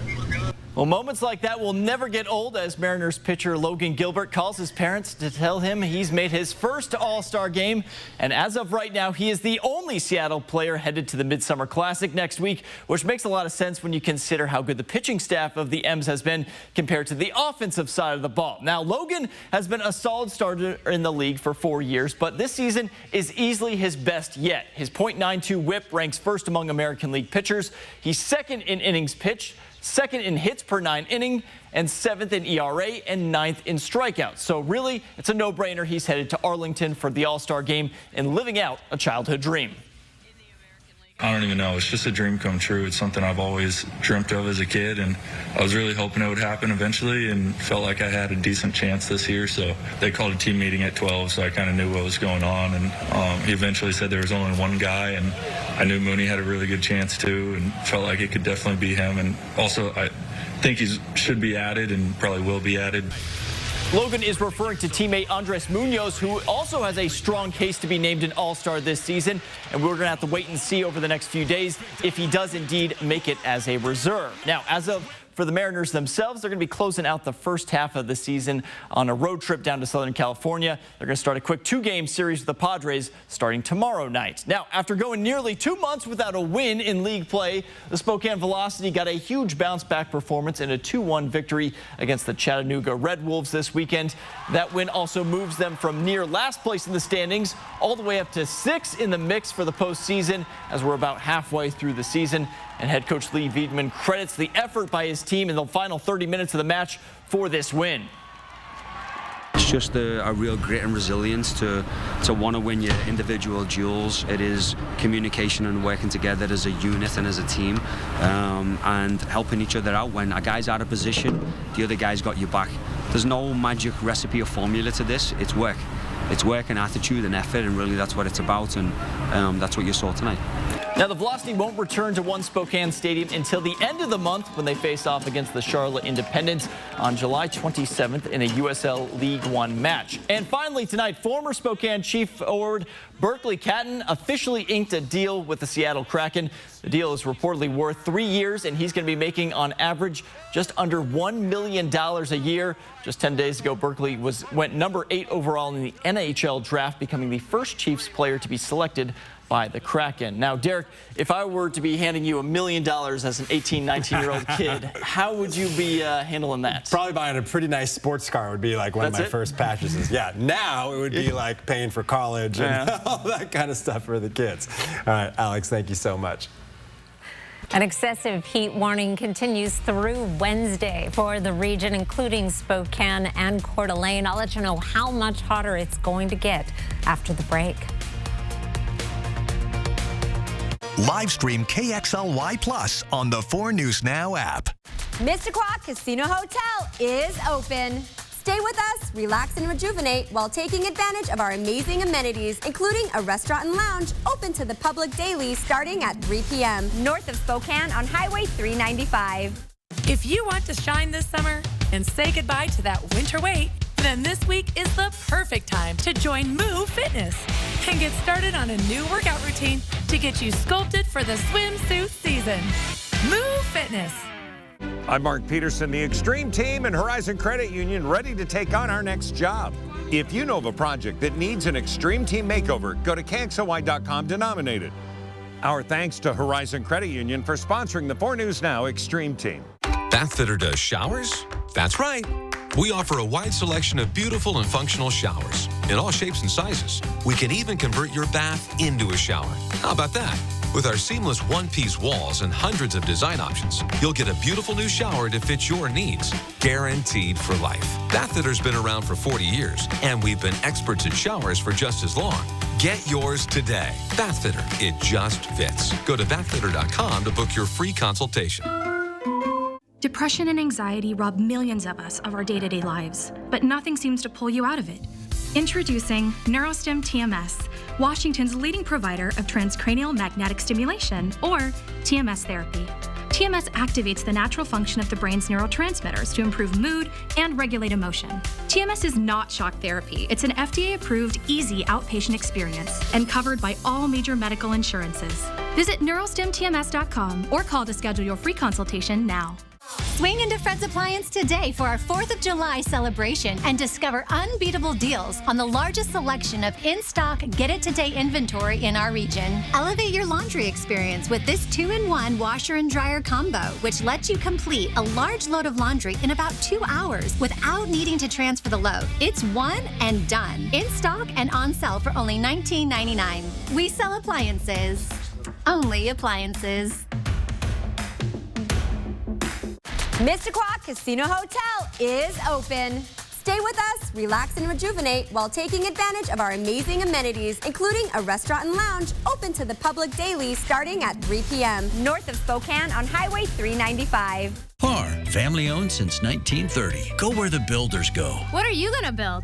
Speaker 6: Well, moments like that will never get old as Mariners pitcher Logan Gilbert calls his parents to tell him he's made his first All-Star Game. And as of right now, he is the only Seattle player headed to the Midsummer Classic next week, which makes a lot of sense when you consider how good the pitching staff of the M's has been compared to the offensive side of the ball. Now, Logan has been a solid starter in the league for 4 years, but this season is easily his best yet. His .92 whip ranks first among American League pitchers. He's second in innings pitched, second in hits per 9 inning, and 7th in ERA and 9th in strikeouts. So really, it's a no-brainer. He's headed to Arlington for the All-Star game and living out a childhood dream.
Speaker 31: I don't even know. It's just a dream come true. It's something I've always dreamt of as a kid, and I was really hoping it would happen eventually and felt like I had a decent chance this year. So they called a team meeting at 12, so I kind of knew what was going on. And he eventually said there was only one guy, and I knew Mooney had a really good chance too, and felt like it could definitely be him. And also, I think he should be added and probably will be added.
Speaker 6: Logan is referring to teammate Andres Munoz, who also has a strong case to be named an All-Star this season. And we're going to have to wait and see over the next few days if he does indeed make it as a reserve. Now, for the Mariners themselves, they're going to be closing out the first half of the season on a road trip down to Southern California. They're going to start a quick 2-game series with the Padres starting tomorrow night. Now, after going nearly 2 months without a win in league play, the Spokane Velocity got a huge bounce-back performance in a 2-1 victory against the Chattanooga Red Wolves this weekend. That win also moves them from near last place in the standings all the way up to 6th in the mix for the postseason, as we're about halfway through the season. And head coach Lee Wiedemann credits the effort by his team in the final 30 minutes of the match for this win.
Speaker 11: It's just a real grit and resilience to want to win your individual duels. It is communication and working together as a unit and as a team, and helping each other out. When a guy's out of position, the other guy's got your back. There's no magic recipe or formula to this. It's work. It's work and attitude and effort, and really that's what it's about, and that's what you saw tonight.
Speaker 6: Now, the Velocity won't return to One Spokane Stadium until the end of the month when they face off against the Charlotte Independents on July 27th in a USL League One match. And finally tonight, former Spokane Chief forward Berkeley Catton officially inked a deal with the Seattle Kraken. The deal is reportedly worth 3 years, and he's going to be making on average just under $1 million a year. Just 10 days ago, Berkeley went number 8 overall in the NHL draft, becoming the first Chiefs player to be selected by the Kraken. Now, Derek, if I were to be handing you $1 million as an 18, 19-year-old kid, how would you be handling that?
Speaker 1: Probably buying a pretty nice sports car would be like one of my first purchases. Yeah, now it would be like paying for college and all that kind of stuff for the kids. All right, Alex, thank you so much.
Speaker 5: An excessive heat warning continues through Wednesday for the region, including Spokane and Coeur d'Alene. I'll let you know how much hotter it's going to get after the break.
Speaker 9: Live stream KXLY Plus on the 4 News Now app.
Speaker 13: Mississauga Casino Hotel is open. Stay with us, relax and rejuvenate while taking advantage of our amazing amenities, including a restaurant and lounge open to the public daily starting at 3 p.m. north of Spokane on Highway 395.
Speaker 14: If you want to shine this summer and say goodbye to that winter weight, then this week is the perfect time to join Move Fitness and get started on a new workout routine to get you sculpted for the swimsuit season. Move Fitness.
Speaker 17: I'm Mark Peterson, the Extreme Team and Horizon Credit Union, ready to take on our next job. If you know of a project that needs an Extreme Team makeover, go to KXLY.com to nominate it. Our thanks to Horizon Credit Union for sponsoring the 4 News Now Extreme Team.
Speaker 18: Bathfitter does showers? That's right. We offer a wide selection of beautiful and functional showers in all shapes and sizes. We can even convert your bath into a shower. How about that? With our seamless one-piece walls and hundreds of design options, you'll get a beautiful new shower to fit your needs, guaranteed for life. Bathfitter's been around for 40 years, and we've been experts at showers for just as long. Get yours today. Bathfitter, it just fits. Go to bathfitter.com to book your free consultation.
Speaker 19: Depression and anxiety rob millions of us of our day-to-day lives, but nothing seems to pull you out of it. Introducing NeuroStim TMS, Washington's leading provider of transcranial magnetic stimulation, or TMS therapy. TMS activates the natural function of the brain's neurotransmitters to improve mood and regulate emotion. TMS is not shock therapy. It's an FDA-approved, easy outpatient experience and covered by all major medical insurances. Visit neurostimtms.com or call to schedule your free consultation now.
Speaker 20: Swing into Fred's Appliance today for our 4th of July celebration and discover unbeatable deals on the largest selection of in-stock get-it-today inventory in our region. Elevate your laundry experience with this 2-in-1 washer and dryer combo, which lets you complete a large load of laundry in about 2 hours without needing to transfer the load. It's one and done. In stock and on sale for only $19.99. We sell appliances. Only appliances.
Speaker 13: Mississauga Casino Hotel is open. Stay with us, relax and rejuvenate while taking advantage of our amazing amenities, including a restaurant and lounge open to the public daily starting at 3 p.m. north of Spokane on Highway 395.
Speaker 2: PAR, family owned since 1930. Go where the builders go.
Speaker 3: What are you going to build?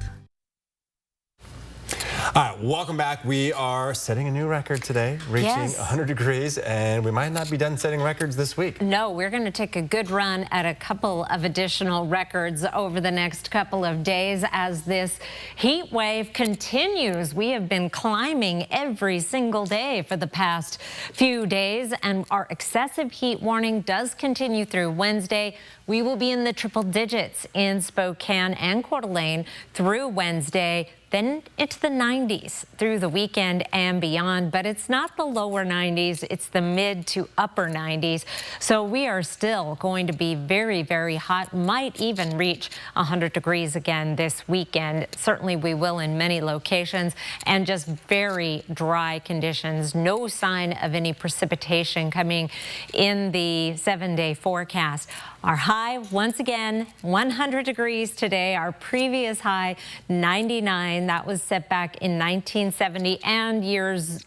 Speaker 1: All right, welcome back. We are setting a new record today, reaching 100 degrees, and we might not be done setting records this week.
Speaker 5: No, we're going to take a good run at a couple of additional records over the next couple of days as this heat wave continues. We have been climbing every single day for the past few days, and our excessive heat warning does continue through Wednesday. We will be in the triple digits in Spokane and Coeur d'Alene through Wednesday, then into the 90s through the weekend and beyond. But it's not the lower 90s, it's the mid to upper 90s. So we are still going to be very, very hot, might even reach 100 degrees again this weekend. Certainly we will in many locations, and just very dry conditions. No sign of any precipitation coming in the 7-day forecast. Our high, once again, 100 degrees today. Our previous high, 99. That was set back in 1970 and years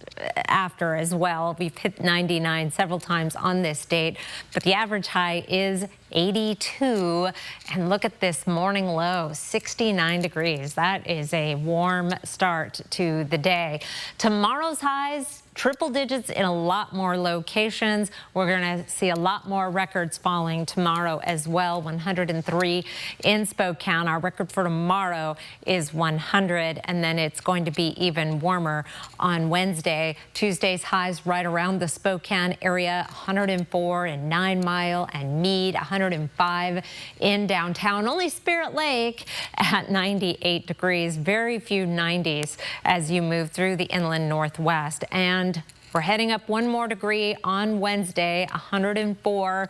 Speaker 5: after as well. We've hit 99 several times on this date, but the average high is 82. And look at this morning low, 69 degrees. That is a warm start to the day. Tomorrow's highs, triple digits in a lot more locations. We're going to see a lot more records falling tomorrow as well. 103 in Spokane. Our record for tomorrow is 100, and then it's going to be even warmer on Wednesday. Tuesday's highs right around the Spokane area, 104 in 9 Mile and Meade, 105 in downtown. Only Spirit Lake at 98 degrees. Very few 90s as you move through the inland northwest. And we're heading up 1 more degree on Wednesday, 104.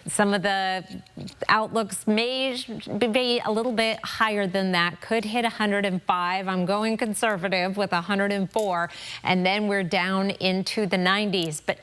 Speaker 5: Some of the outlooks may be a little bit higher than that. Could hit 105. I'm going conservative with 104. And then we're down into the 90s. But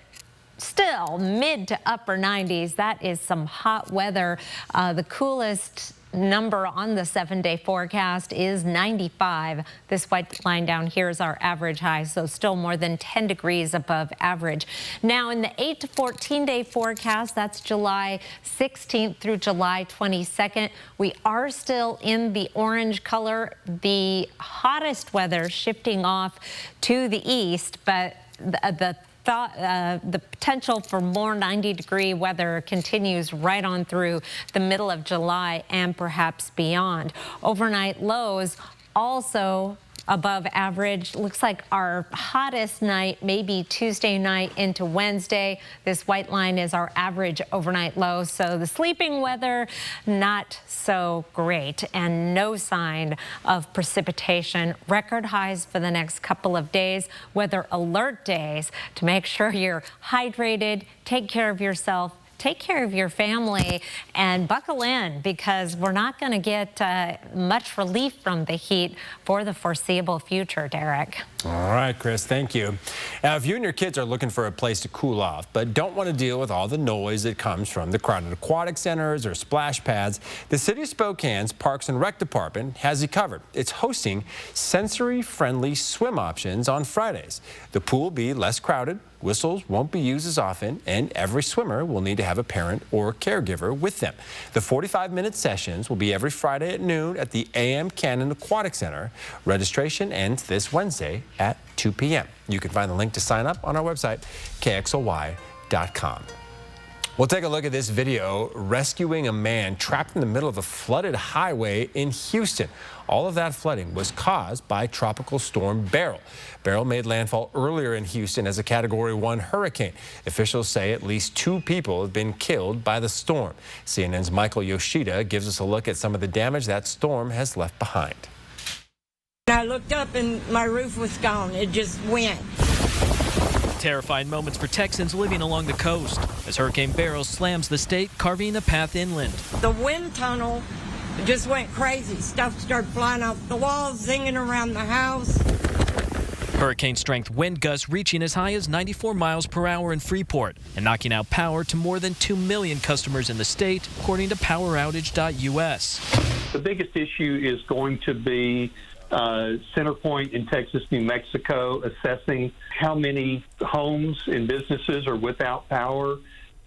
Speaker 5: still mid to upper 90s. That is some hot weather. The coolest number on the 7-day forecast is 95. This white line down here is our average high, so still more than 10 degrees above average. Now in the 8 to 14-day forecast, that's July 16th through July 22nd, we are still in the orange color. The hottest weather shifting off to the east, but the potential for more 90-degree weather continues right on through the middle of July and perhaps beyond. Overnight lows also above average. Looks like our hottest night may be Tuesday night into Wednesday. This white line is our average overnight low. So the sleeping weather, not so great, and no sign of precipitation. Record highs for the next couple of days. Weather alert days to make sure you're hydrated, take care of yourself, take care of your family, and buckle in, because we're not going to get much relief from the heat for the foreseeable future, Derek.
Speaker 1: All right, Chris, thank you. Now, if you and your kids are looking for a place to cool off, but don't want to deal with all the noise that comes from the crowded aquatic centers or splash pads, the City of Spokane's Parks and Rec Department has you covered. It's hosting sensory-friendly swim options on Fridays. The pool will be less crowded, whistles won't be used as often, and every swimmer will need to have a parent or caregiver with them. The 45-minute sessions will be every Friday at noon at the A.M. Cannon Aquatic Center. Registration ends this Wednesday at 2 p.m. You can find the link to sign up on our website, KXLY.com. We'll take a look at this video rescuing a man trapped in the middle of a flooded highway in Houston. All of that flooding was caused by Tropical Storm Beryl. Beryl made landfall earlier in Houston as a Category 1 hurricane. Officials say at least 2 people have been killed by the storm. CNN's Michael Yoshida gives us a look at some of the damage that storm has left behind.
Speaker 4: I looked up and my roof was gone. It just went.
Speaker 7: Terrifying moments for Texans living along the coast as Hurricane Beryl slams the state, carving a path inland.
Speaker 4: The wind tunnel just went crazy. Stuff started flying off the walls, zinging around the house.
Speaker 7: Hurricane-strength wind gusts reaching as high as 94 miles per hour in Freeport and knocking out power to more than 2 million customers in the state, according to PowerOutage.us.
Speaker 3: The biggest issue is going to be Centerpoint in Texas, New Mexico, assessing how many homes and businesses are without power.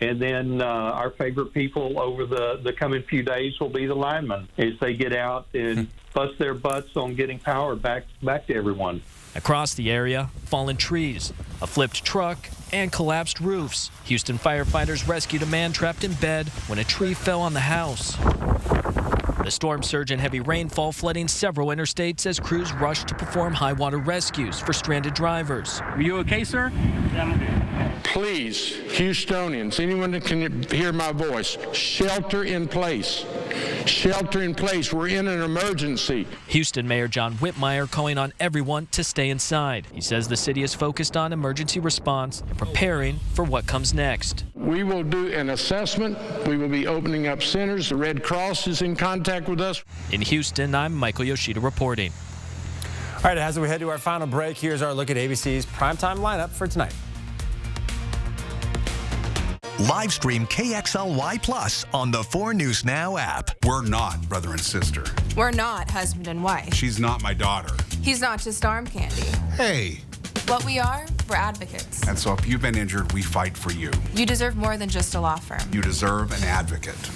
Speaker 3: And then our favorite people over the coming few days will be the linemen as they get out and bust their butts on getting power back to everyone.
Speaker 7: Across the area, fallen trees, a flipped truck, and collapsed roofs. Houston firefighters rescued a man trapped in bed when a tree fell on the house. The storm surge and heavy rainfall flooding several interstates as crews rushed to perform high-water rescues for stranded drivers.
Speaker 8: Are you okay, sir?
Speaker 10: Please, Houstonians, anyone that can hear my voice, shelter in place. Shelter in place. We're in an emergency.
Speaker 7: Houston Mayor John Whitmire calling on everyone to stay inside. He says the city is focused on emergency response and preparing for what comes next.
Speaker 10: We will do an assessment. We will be opening up centers. The Red Cross is in contact with us.
Speaker 7: In Houston, I'm Michael Yoshida reporting.
Speaker 1: All right, as we head to our final break, here's our look at ABC's primetime lineup for tonight.
Speaker 9: Live stream KXLY Plus on the 4 News Now app.
Speaker 12: We're not brother and sister.
Speaker 15: We're not husband and wife.
Speaker 12: She's not my daughter.
Speaker 15: He's not just arm candy.
Speaker 12: Hey.
Speaker 15: What we are, we're advocates.
Speaker 12: And so if you've been injured, we fight for you.
Speaker 15: You deserve more than just a law firm.
Speaker 12: You deserve an advocate.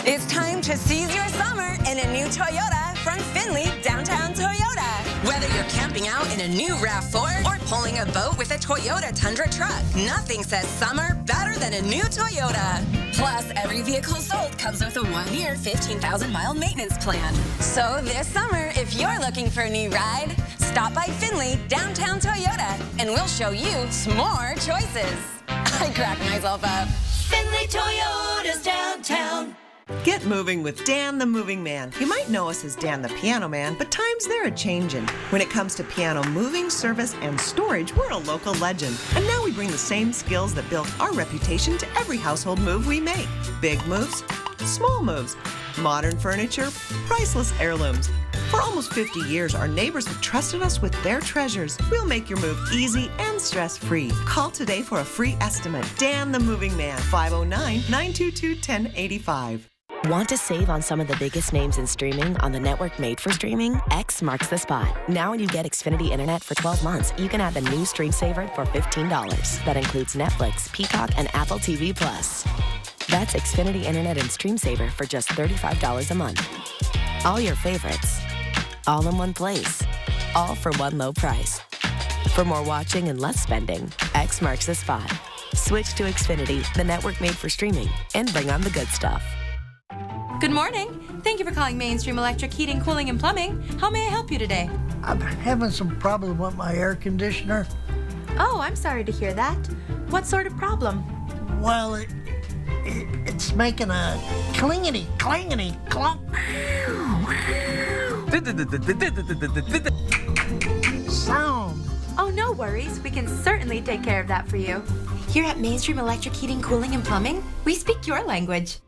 Speaker 16: It's time to seize your summer in a new Toyota from Findlay Downtown Toyota. Whether you're camping out in a new RAV4 or pulling a boat with a Toyota Tundra truck, nothing says summer better than a new Toyota. Plus, every vehicle sold comes with a 1-year, 15,000-mile maintenance plan. So this summer, if you're looking for a new ride, stop by Findlay Downtown Toyota and we'll show you some more choices. I cracked myself up.
Speaker 22: Findlay Toyota's downtown.
Speaker 23: Get moving with Dan the Moving Man. You might know us as Dan the Piano Man, but times they're a-changin'. When it comes to piano moving, service, and storage, we're a local legend. And now we bring the same skills that built our reputation to every household move we make. Big moves, small moves, modern furniture, priceless heirlooms. For almost 50 years, our neighbors have trusted us with their treasures. We'll make your move easy and stress-free. Call today for a free estimate. Dan the Moving Man, 509-922-1085.
Speaker 24: Want to save on some of the biggest names in streaming on the network made for streaming? X marks the spot. Now when you get Xfinity Internet for 12 months, you can add the new Stream Saver for $15. That includes Netflix, Peacock, and Apple TV+. That's Xfinity Internet and Stream Saver for just $35 a month. All your favorites, all in one place, all for one low price. For more watching and less spending, X marks the spot. Switch to Xfinity, the network made for streaming, and bring on the good stuff.
Speaker 25: Good morning. Thank you for calling Mainstream Electric Heating, Cooling, and Plumbing. How may I help you today?
Speaker 30: I'm having some problem with my air conditioner.
Speaker 25: Oh, I'm sorry to hear that. What sort of problem?
Speaker 30: Well, it's making a clingity, clangity, clunk. Sound.
Speaker 25: Oh, no worries. We can certainly take care of that for you. Here at Mainstream Electric Heating, Cooling, and Plumbing, we speak your language.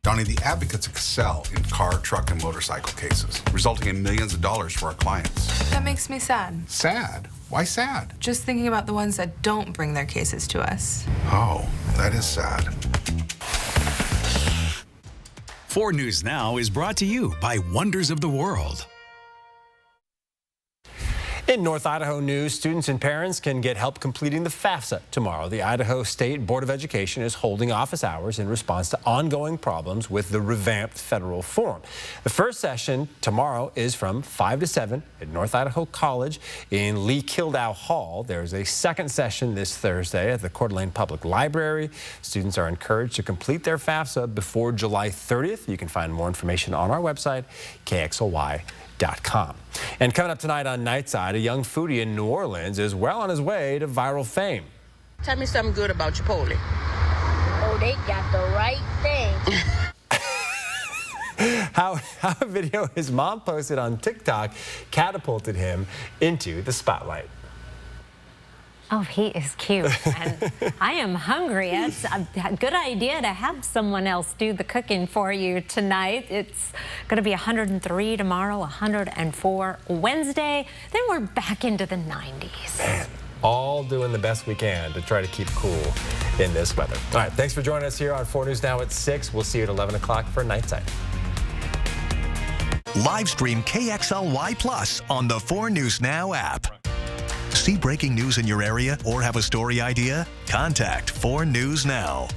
Speaker 12: Donnie, the advocates excel in car, truck, and motorcycle cases, resulting in millions of dollars for our clients.
Speaker 15: That makes me sad.
Speaker 12: Sad? Why sad?
Speaker 15: Just thinking about the ones that don't bring their cases to us.
Speaker 12: Oh, that is sad.
Speaker 32: 4 News Now is brought to you by Wonders of the World.
Speaker 1: In North Idaho news, students and parents can get help completing the FAFSA tomorrow. The Idaho State Board of Education is holding office hours in response to ongoing problems with the revamped federal form. The first session tomorrow is from 5 to 7 at North Idaho College in Lee Kildow Hall. There's a second session this Thursday at the Coeur d'Alene Public Library. Students are encouraged to complete their FAFSA before July 30th. You can find more information on our website, KXLY.com. And coming up tonight on Nightside, a young foodie in New Orleans is well on his way to viral fame.
Speaker 33: Tell me something good about Chipotle. Oh, they got the right thing.
Speaker 1: How a video his mom posted on TikTok catapulted him into the spotlight.
Speaker 5: Oh, he is cute. And I am hungry. It's a good idea to have someone else do the cooking for you tonight. It's going to be 103 tomorrow, 104 Wednesday. Then we're back into the 90s.
Speaker 1: Man, all doing the best we can to try to keep cool in this weather. All right, thanks for joining us here on 4 News Now at 6. We'll see you at 11 o'clock for Night Sight.
Speaker 9: Live stream KXLY Plus on the 4 News Now app. See breaking news in your area or have a story idea? Contact 4 News Now.